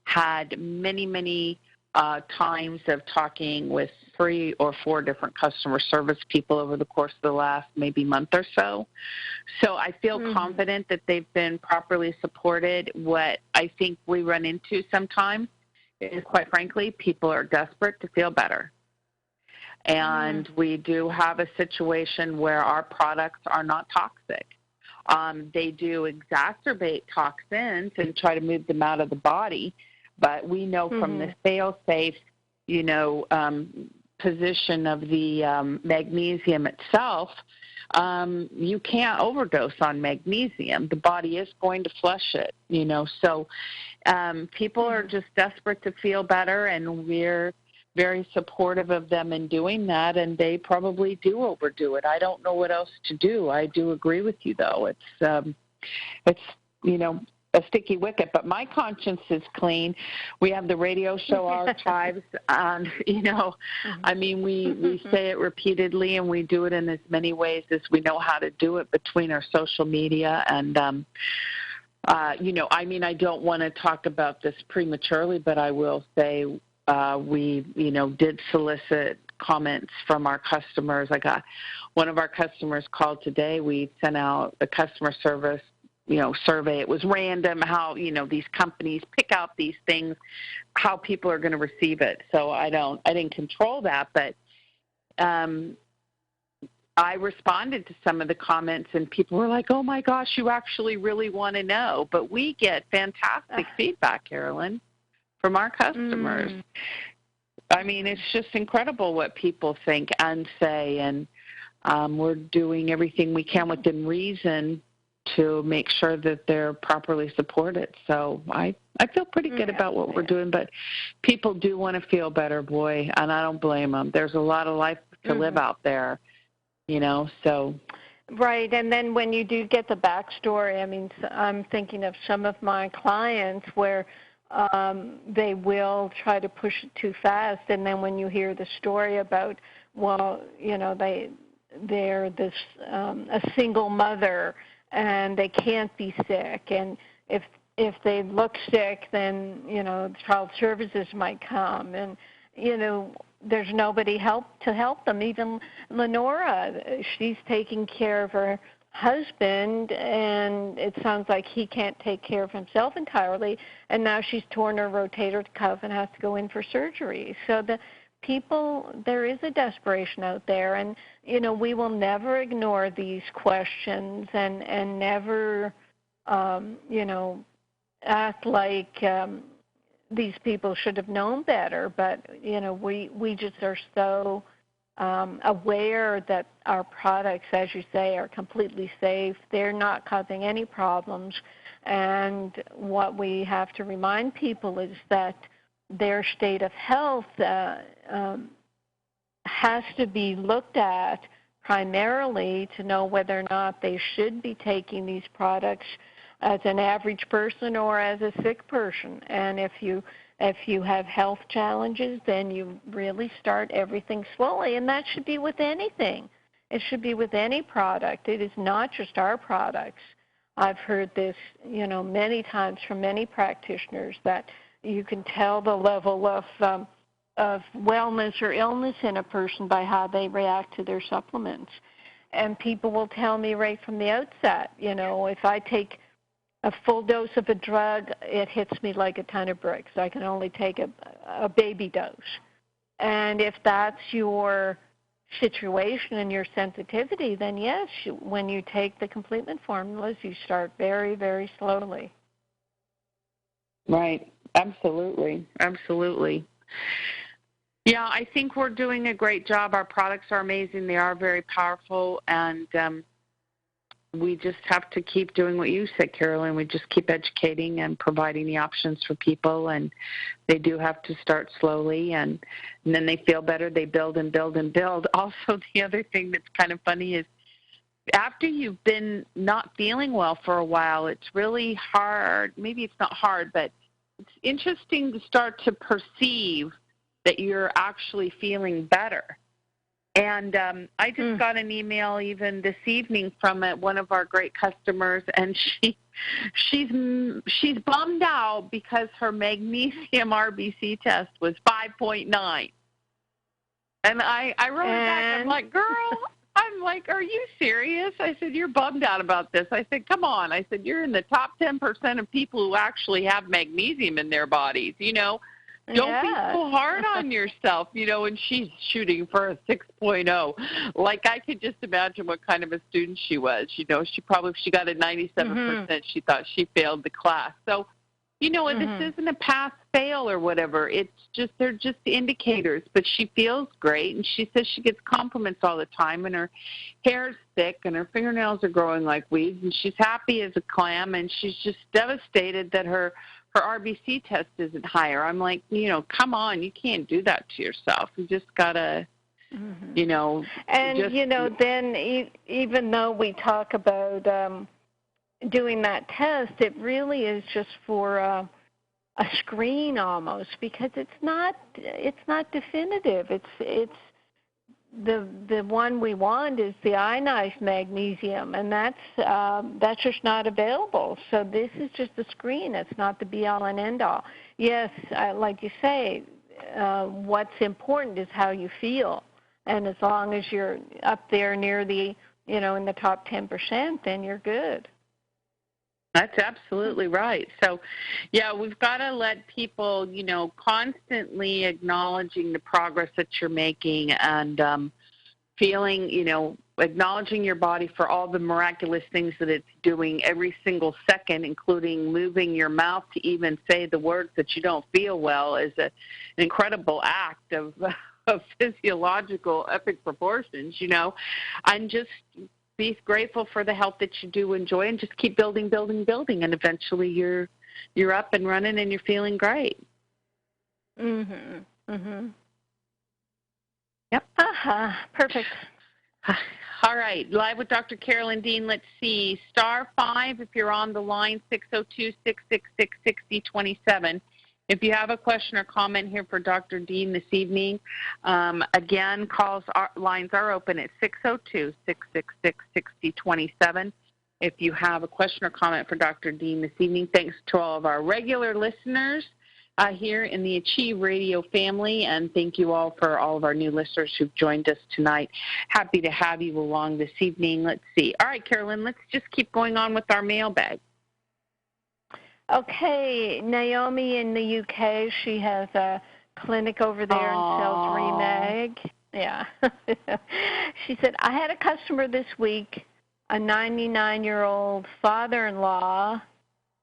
had many, many times of talking with 3 or 4 different customer service people over the course of the last maybe month or so. So I feel confident that they've been properly supported. What I think we run into sometimes is, quite frankly, people are desperate to feel better. And we do have a situation where our products are not toxic. They do exacerbate toxins and try to move them out of the body. But we know from the fail-safe, position of the magnesium itself, you can't overdose on magnesium. The body is going to flush it, So people are just desperate to feel better, and we're very supportive of them in doing that, and they probably do overdo it. I don't know what else to do. I do agree with you, though. It's a sticky wicket, but my conscience is clean. We have the radio show archives, and we say it repeatedly, and we do it in as many ways as we know how to do it between our social media. And I don't want to talk about this prematurely, but I will say we did solicit comments from our customers. I got one of our customers called today. We sent out a customer service survey. It was random how, these companies pick out these things, how people are going to receive it. So I didn't control that, but I responded to some of the comments, and people were like, oh my gosh, you actually really want to know. But we get fantastic feedback, Carolyn, from our customers. It's just incredible what people think and say, and we're doing everything we can within reason to make sure that they're properly supported. So I feel pretty good about what we're doing, but people do want to feel better, boy, and I don't blame them. There's a lot of life to live out there, so. Right, and then when you do get the backstory, I mean, I'm thinking of some of my clients where they will try to push it too fast, and then when you hear the story about, well, they're this a single mother and they can't be sick, and if they look sick, then child services might come, and there's nobody to help them. Even Lenora, she's taking care of her husband, and it sounds like he can't take care of himself entirely, and now she's torn her rotator cuff and has to go in for surgery. So there is a desperation out there, and we will never ignore these questions and never act like these people should have known better, but we just are so aware that our products, as you say, are completely safe. They're not causing any problems, and what we have to remind people is that their state of health has to be looked at primarily to know whether or not they should be taking these products as an average person or as a sick person. And if you have health challenges, then you really start everything slowly, and that should be with anything. It should be with any product. It is not just our products. I've heard this, many times from many practitioners that you can tell the level of wellness or illness in a person by how they react to their supplements. And people will tell me right from the outset, if I take a full dose of a drug, it hits me like a ton of bricks. I can only take a baby dose. And if that's your situation and your sensitivity, then yes, when you take the complement formulas, you start very, very slowly. Right. Absolutely. Absolutely. Yeah, I think we're doing a great job. Our products are amazing. They are very powerful, and we just have to keep doing what you said, Carolyn. We just keep educating and providing the options for people, and they do have to start slowly, and then they feel better. They build and build and build. Also, the other thing that's kind of funny is after you've been not feeling well for a while, it's really hard. Maybe it's not hard, but it's interesting to start to perceive that you're actually feeling better. And I just got an email even this evening from one of our great customers, and she's bummed out because her magnesium RBC test was 5.9. And I wrote back, I'm like, girl, are you serious? I said, you're bummed out about this. I said, come on. I said, you're in the top 10% of people who actually have magnesium in their bodies, Don't be so hard on yourself, and she's shooting for a 6.0. Like, I could just imagine what kind of a student she was. She got a 97%, she thought she failed the class. So, this isn't a pass-fail or whatever. It's just, they're just indicators. But she feels great, and she says she gets compliments all the time, and her hair's thick, and her fingernails are growing like weeds, and she's happy as a clam, and she's just devastated that her RBC test isn't higher. I'm like, come on, you can't do that to yourself. You just got to, And, then even though we talk about doing that test, it really is just for a screen almost, because it's not definitive. It's the one we want is the ionized magnesium, and that's just not available. So this is just a screen. It's not the be-all and end-all. Yes, like you say, what's important is how you feel, and as long as you're up there near the, in the top 10%, then you're good. That's absolutely right. So, yeah, we've got to let people, constantly acknowledging the progress that you're making and feeling, acknowledging your body for all the miraculous things that it's doing every single second, including moving your mouth to even say the words that you don't feel well, is an incredible act of physiological epic proportions, and just be grateful for the health that you do enjoy, and just keep building, and eventually you're up and running and you're feeling great. Mhm. Mhm. Yep. Perfect. All right, live with Dr. Carolyn Dean. Let's see, *5 if you're on the line, 602-666-6027. If you have a question or comment here for Dr. Dean this evening, again, lines are open at 602-666-6027. If you have a question or comment for Dr. Dean this evening, thanks to all of our regular listeners here in the Achieve Radio family, and thank you all for all of our new listeners who've joined us tonight. Happy to have you along this evening. Let's see. All right, Carolyn, let's just keep going on with our mailbag. Okay, Naomi in the UK, she has a clinic over there and sells Remag. Yeah. She said, I had a customer this week, a 99-year-old father-in-law.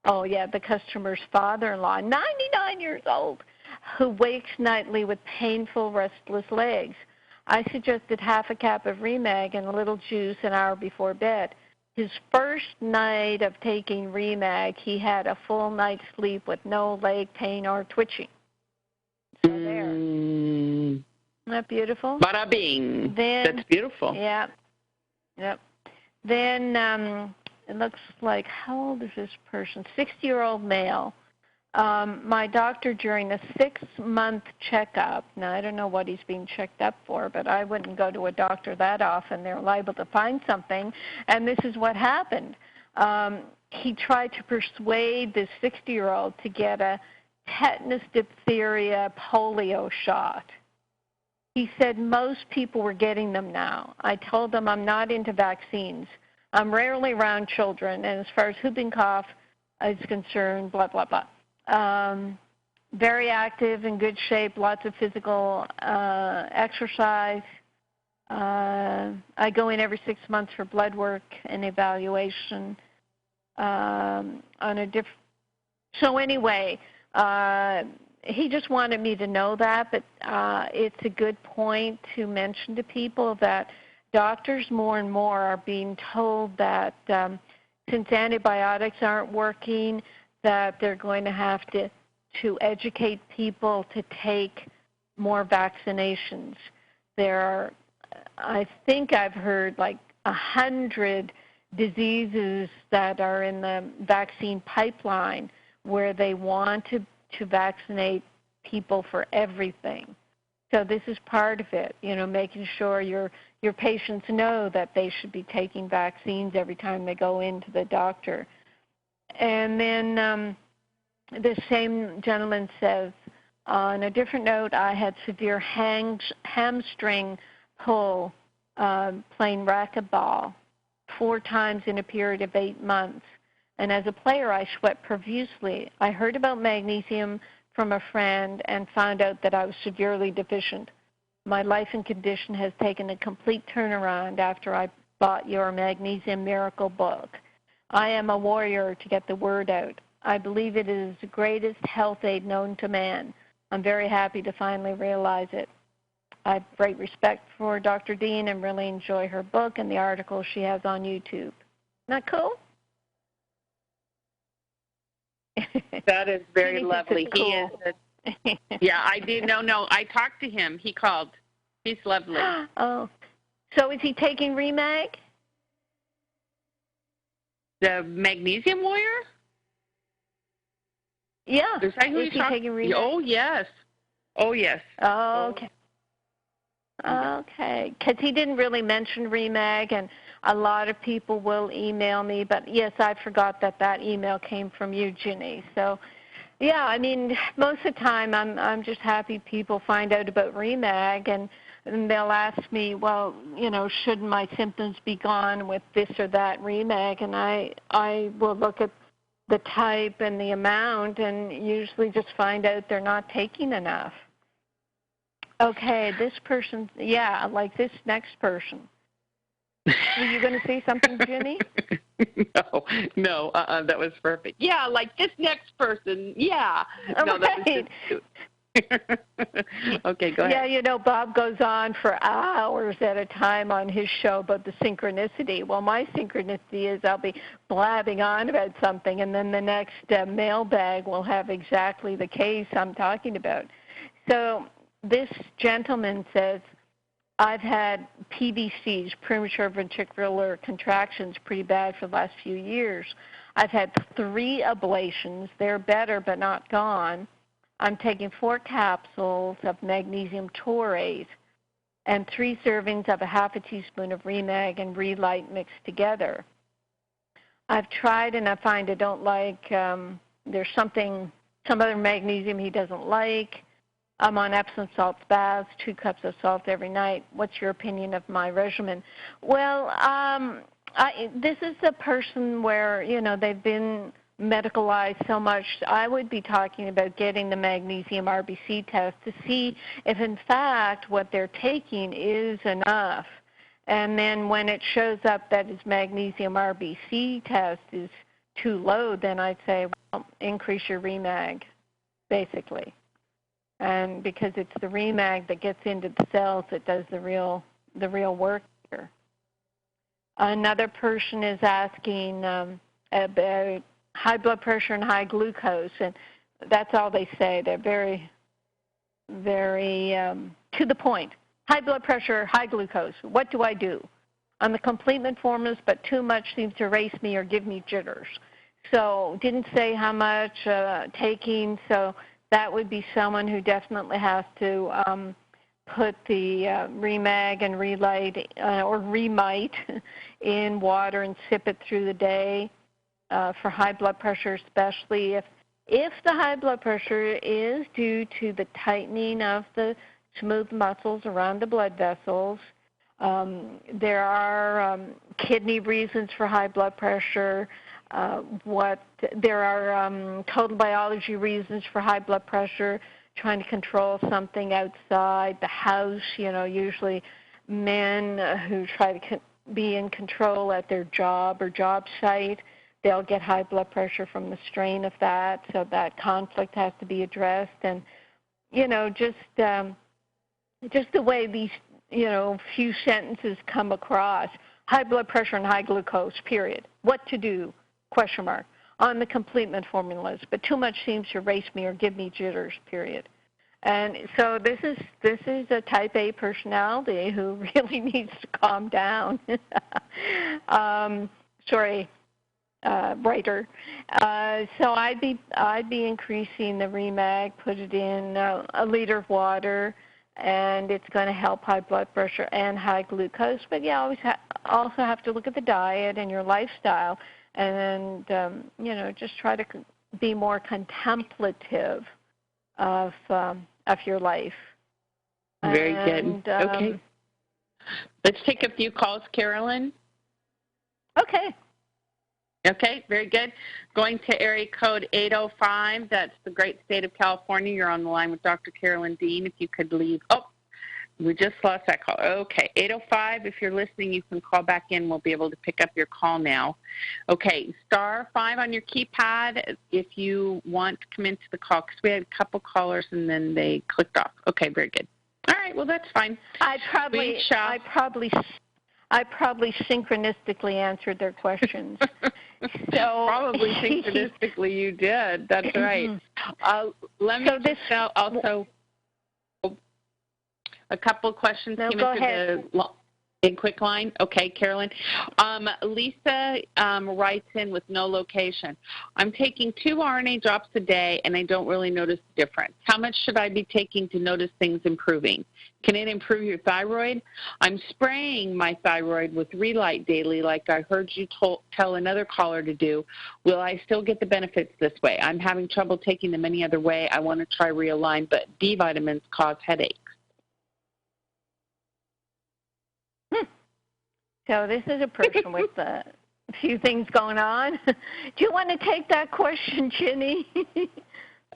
Oh, yeah, the customer's father-in-law, 99 years old, who wakes nightly with painful, restless legs. I suggested half a cap of Remag and a little juice an hour before bed. His first night of taking Remag, he had a full night's sleep with no leg pain or twitching. So there. Isn't that beautiful? Bada bing. That's beautiful. Yeah. Yep. Then it looks like, how old is this person? 60-year-old male. My doctor during a 6-month checkup, now I don't know what he's being checked up for, but I wouldn't go to a doctor that often. They're liable to find something, and this is what happened. He tried to persuade this 60-year-old to get a tetanus, diphtheria, polio shot. He said most people were getting them now. I told him I'm not into vaccines. I'm rarely around children, and as far as whooping cough is concerned, blah, blah, blah. Very active, in good shape, lots of physical exercise. I go in every 6 months for blood work and evaluation. So anyway, he just wanted me to know that, but it's a good point to mention to people that doctors more and more are being told that since antibiotics aren't working, that they're going to have to educate people to take more vaccinations. There are, I think I've heard, like 100 diseases that are in the vaccine pipeline where they want to vaccinate people for everything. So this is part of it, making sure your patients know that they should be taking vaccines every time they go into the doctor. And then the same gentleman says, on a different note, I had severe hamstring pull playing racquetball 4 times in a period of 8 months. And as a player, I sweat profusely. I heard about magnesium from a friend and found out that I was severely deficient. My life and condition has taken a complete turnaround after I bought your Magnesium Miracle book. I am a warrior to get the word out. I believe it is the greatest health aid known to man. I'm very happy to finally realize it. I have great respect for Dr. Dean and really enjoy her book and the articles she has on YouTube. Isn't that cool? That is very lovely. Cool. He is. Yeah, I did. No, I talked to him. He called. He's lovely. Oh, so is he taking Remag? The Magnesium Warrior? Yeah. Is that who is he taking Remag? Oh, yes. Oh, yes. Oh, okay. Okay, because he didn't really mention Remag, and a lot of people will email me, but yes, I forgot that email came from you, Ginny. So, yeah, I mean, most of the time I'm just happy people find out about Remag, and they'll ask me, well, shouldn't my symptoms be gone with this or that Remag? And I will look at the type and the amount and usually just find out they're not taking enough. Okay, this person, like this next person. Were you going to say something, Ginny? No, that was perfect. Yeah, like this next person, yeah. Oh, no, right. Okay, go ahead. Yeah, Bob goes on for hours at a time on his show about the synchronicity. Well, my synchronicity is I'll be blabbing on about something, and then the next mailbag will have exactly the case I'm talking about. So this gentleman says, I've had PVCs, premature ventricular contractions, pretty bad for the last few years. I've had 3 ablations. They're better but not gone. I'm taking 4 capsules of magnesium taurate and 3 servings of a half a teaspoon of Remag and Relight mixed together. I've tried and I find I don't like, there's some other magnesium he doesn't like. I'm on Epsom salt baths, 2 cups of salt every night. What's your opinion of my regimen? Well, this is a person where, they've been medicalized so much. I would be talking about getting the magnesium RBC test to see if, in fact, what they're taking is enough. And then when it shows up that his magnesium RBC test is too low, then I'd say, well, increase your Remag, basically. And because it's the Remag that gets into the cells that does the real work here. Another person is asking about high blood pressure and high glucose, and that's all they say. They're very, very to the point. High blood pressure, high glucose. What do I do? I'm the complete metformin, but too much seems to race me or give me jitters. So didn't say how much taking, so that would be someone who definitely has to put the Remag and Relight or Remite in water and sip it through the day for high blood pressure, especially if the high blood pressure is due to the tightening of the smooth muscles around the blood vessels. There are kidney reasons for high blood pressure. There are total biology reasons for high blood pressure, trying to control something outside the house. Usually men who try to be in control at their job or job site, they'll get high blood pressure from the strain of that, so that conflict has to be addressed. And, just the way these, few sentences come across, high blood pressure and high glucose, period. What to do? ? On the complete metformin list, but too much seems to race me or give me jitters, period. And so this is a type A personality who really needs to calm down. Writer. So I'd be increasing the Remag, put it in a liter of water, and it's going to help high blood pressure and high glucose. But you always also have to look at the diet and your lifestyle. And, just try to be more contemplative of your life. Very good. Okay. Let's take a few calls, Carolyn. Okay. Okay, very good. Going to area code 805. That's the great state of California. You're on the line with Dr. Carolyn Dean. If you could leave. Oh, we just lost that call. Okay, 805, if you're listening, you can call back in. We'll be able to pick up your call now. Okay, *5 on your keypad if you want to come into the call, because we had a couple callers and then they clicked off. Okay, very good. All right, well, that's fine. I probably synchronistically answered their questions. So probably synchronistically you did. That's right. Let me also... A couple of questions came into the quick line. Okay, Carolyn. Lisa writes in with no location. I'm taking 2 RNA drops a day, and I don't really notice the difference. How much should I be taking to notice things improving? Can it improve your thyroid? I'm spraying my thyroid with Relight daily like I heard you tell another caller to do. Will I still get the benefits this way? I'm having trouble taking them any other way. I want to try Realign, but D vitamins cause headaches. So this is a person with a few things going on. Do you want to take that question, Ginny?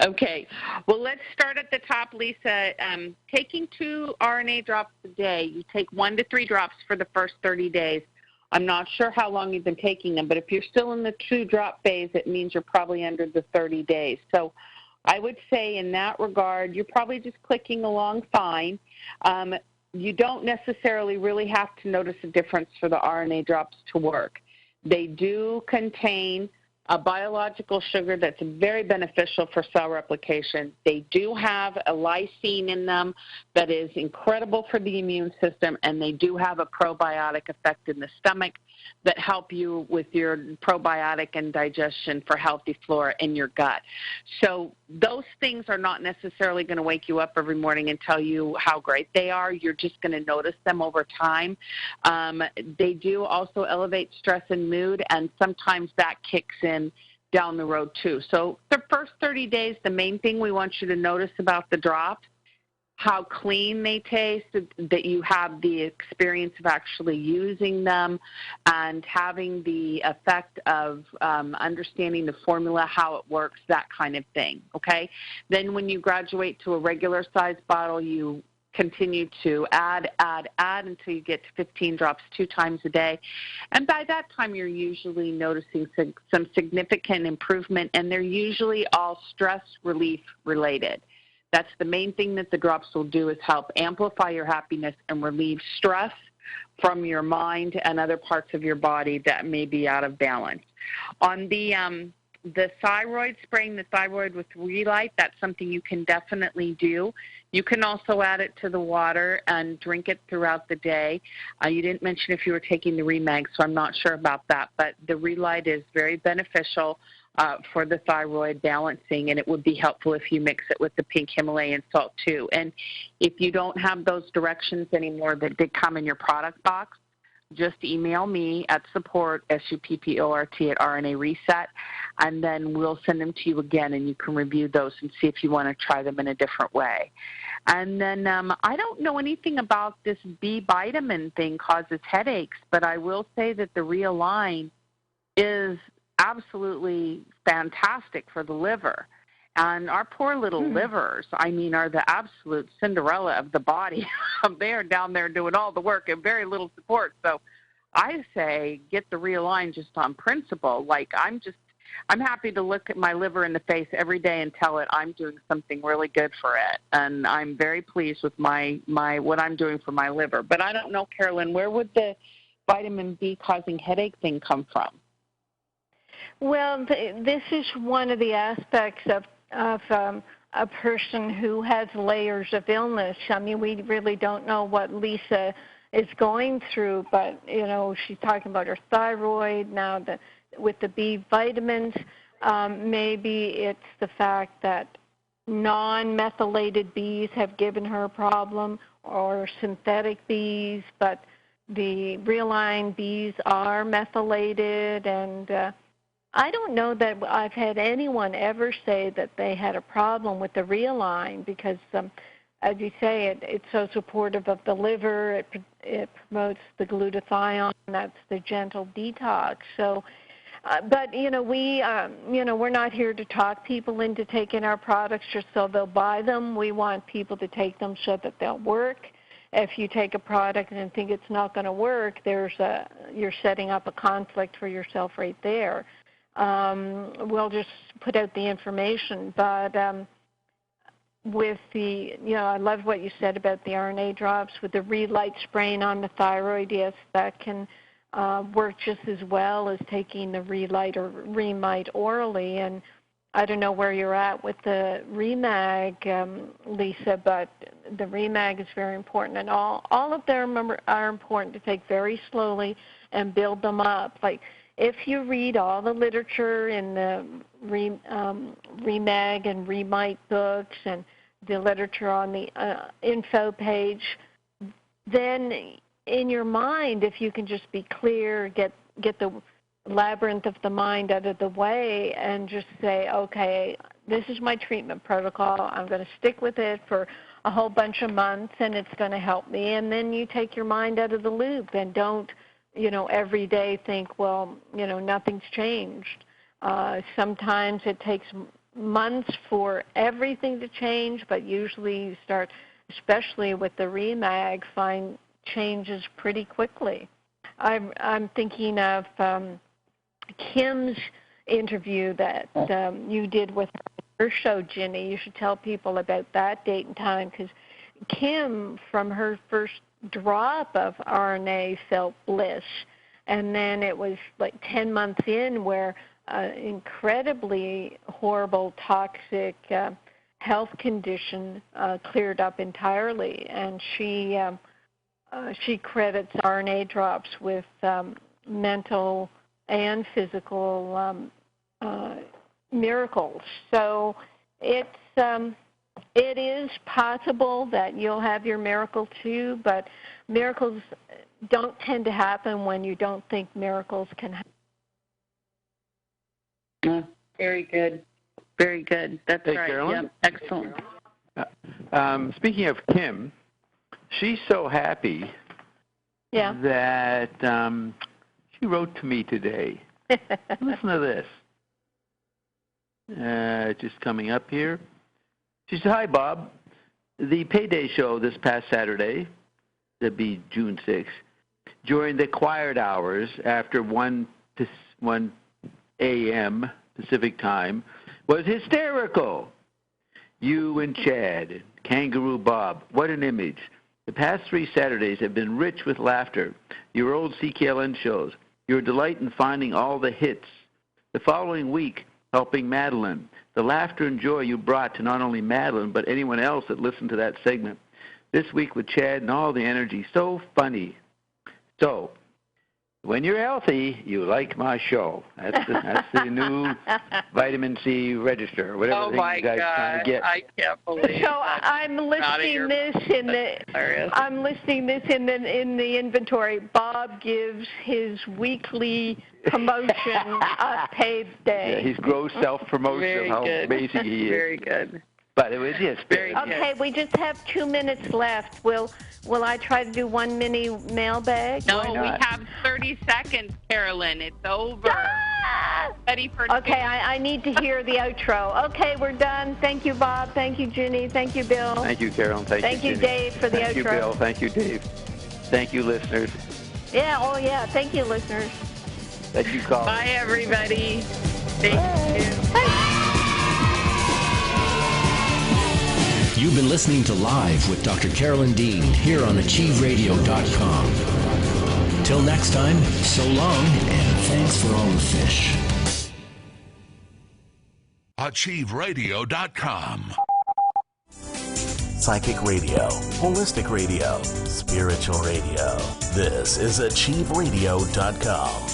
Okay. Well, let's start at the top, Lisa. Taking 2 RNA drops a day, you take 1 to 3 drops for the first 30 days. I'm not sure how long you've been taking them, but if you're still in the 2-drop phase, it means you're probably under the 30 days. So I would say in that regard, you're probably just clicking along fine. You don't necessarily really have to notice a difference for the RNA drops to work. They do contain a biological sugar that's very beneficial for cell replication. They do have a lysine in them that is incredible for the immune system, and they do have a probiotic effect in the stomach that help you with your probiotic and digestion for healthy flora in your gut. So those things are not necessarily going to wake you up every morning and tell you how great they are. You're just going to notice them over time. They do also elevate stress and mood, and sometimes that kicks in down the road too. So the first 30 days, the main thing we want you to notice about the drops, how clean they taste, that you have the experience of actually using them and having the effect of understanding the formula, how it works, that kind of thing, okay? Then when you graduate to a regular size bottle, you continue to add until you get to 15 drops 2 times a day. And by that time, you're usually noticing some significant improvement, and they're usually all stress relief related. That's the main thing that the drops will do, is help amplify your happiness and relieve stress from your mind and other parts of your body that may be out of balance. On the thyroid, spraying the thyroid with Relight, that's something you can definitely do. You can also add it to the water and drink it throughout the day. You didn't mention if you were taking the Remag, so I'm not sure about that, but the Relight is very beneficial for the thyroid balancing, and it would be helpful if you mix it with the pink Himalayan salt too. And if you don't have those directions anymore that did come in your product box, just email me at support, SUPPORT, at RNA Reset, and then we'll send them to you again, and you can review those and see if you want to try them in a different way. And then I don't know anything about this B vitamin thing causes headaches, but I will say that the Realign is absolutely fantastic for the liver. And our poor little livers, I mean, are the absolute Cinderella of the body. They are down there doing all the work and very little support. So I say get the Realign just on principle. Like, I'm happy to look at my liver in the face every day and tell it I'm doing something really good for it. And I'm very pleased with my what I'm doing for my liver. But I don't know, Carolyn, where would the vitamin B causing headache thing come from? Well, this is one of the aspects of a person who has layers of illness. I mean, we really don't know what Lisa is going through, but, you know, she's talking about her thyroid now with the B vitamins. Maybe it's the fact that non-methylated Bs have given her a problem, or synthetic Bs, but the Realign Bs are methylated, and I don't know that I've had anyone ever say that they had a problem with the Realign because, as you say, it's so supportive of the liver. It promotes the glutathione. That's the gentle detox. So, but we're not here to talk people into taking our products just so they'll buy them. We want people to take them so that they'll work. If you take a product and think it's not going to work, you're setting up a conflict for yourself right there. We'll just put out the information, but with I love what you said about the RNA drops. With the Relight spraying on the thyroid, yes, that can work just as well as taking the Relight or Remite orally. And I don't know where you're at with the Remag, Lisa, but the Remag is very important, and all of them are important to take very slowly and build them up. Like, if you read all the literature in the Remag and Remite books and the literature on the info page, then in your mind, if you can just be clear, get the labyrinth of the mind out of the way and just say, okay, this is my treatment protocol. I'm going to stick with it for a whole bunch of months, and it's going to help me. And then you take your mind out of the loop and don't every day think, well, nothing's changed. Sometimes it takes months for everything to change, but usually you start, especially with the Remag, find changes pretty quickly. I'm thinking of Kim's interview that you did with her her show, Ginny. You should tell people about that date and time, because Kim, from her first drop of RNA, felt bliss. And then it was like 10 months in where incredibly horrible, toxic health condition cleared up entirely. And she credits RNA drops with mental and physical miracles. So it is possible that you'll have your miracle too, but miracles don't tend to happen when you don't think miracles can happen. Very good. Very good. That's hey, right. Carolyn? Yep. Excellent. Speaking of Kim, she's so happy that she wrote to me today. Listen to this. Just coming up here. She said, "Hi, Bob. The Payday show this past Saturday, that'd be June 6th, during the quiet hours after 1 a.m. Pacific time, was hysterical. You and Chad, Kangaroo Bob, what an image. The past 3 Saturdays have been rich with laughter. Your old CKLN shows, your delight in finding all the hits. The following week, helping Madeline. The laughter and joy you brought to not only Madeline, but anyone else that listened to that segment. This week with Chad and all the energy. So funny. So, when you're healthy, you like my show. That's the new vitamin C register, whatever thing you guys trying to get. I can't believe. So I'm listing this in the inventory. Bob gives his weekly promotion of paid day. Yeah, his gross self-promotion of how amazing he is. Very good. But it was, yes, very good. Okay, we just have 2 minutes left. Will I try to do one mini mailbag? No, we have 30 seconds, Carolyn. It's over. Ready for Okay, I need to hear the outro. Okay, we're done. Thank you, Bob. Thank you, Ginny. Thank you, Bill. Thank you, Carolyn. Thank you, Dave, for the outro. Thank you, Bill. Thank you, Dave. Thank you, listeners. Yeah, thank you, listeners. Thank you, Carl. Bye, everybody. Thank you. Bye. You've been listening to Live with Dr. Carolyn Dean here on AchieveRadio.com. Till next time, so long, and thanks for all the fish. AchieveRadio.com. Psychic radio, holistic radio, spiritual radio. This is AchieveRadio.com.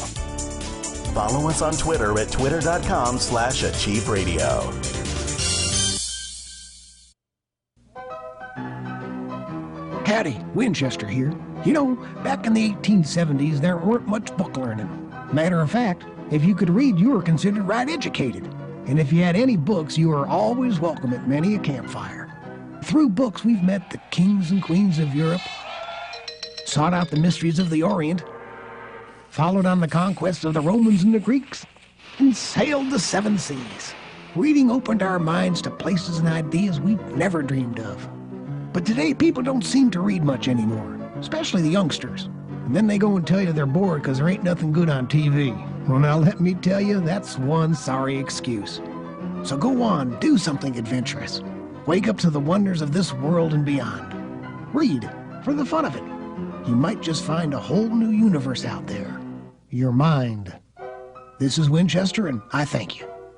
Follow us on Twitter at twitter.com/AchieveRadio. Howdy, Winchester here. You know, back in the 1870s, there weren't much book learning. Matter of fact, if you could read, you were considered right educated. And if you had any books, you were always welcome at many a campfire. Through books, we've met the kings and queens of Europe, sought out the mysteries of the Orient, followed on the conquests of the Romans and the Greeks, and sailed the 7 seas. Reading opened our minds to places and ideas we'd never dreamed of. But today, people don't seem to read much anymore, especially the youngsters. And then they go and tell you they're bored because there ain't nothing good on TV. Well, now let me tell you, that's one sorry excuse. So go on, do something adventurous. Wake up to the wonders of this world and beyond. Read, for the fun of it. You might just find a whole new universe out there. Your mind. This is Winchester, and I thank you.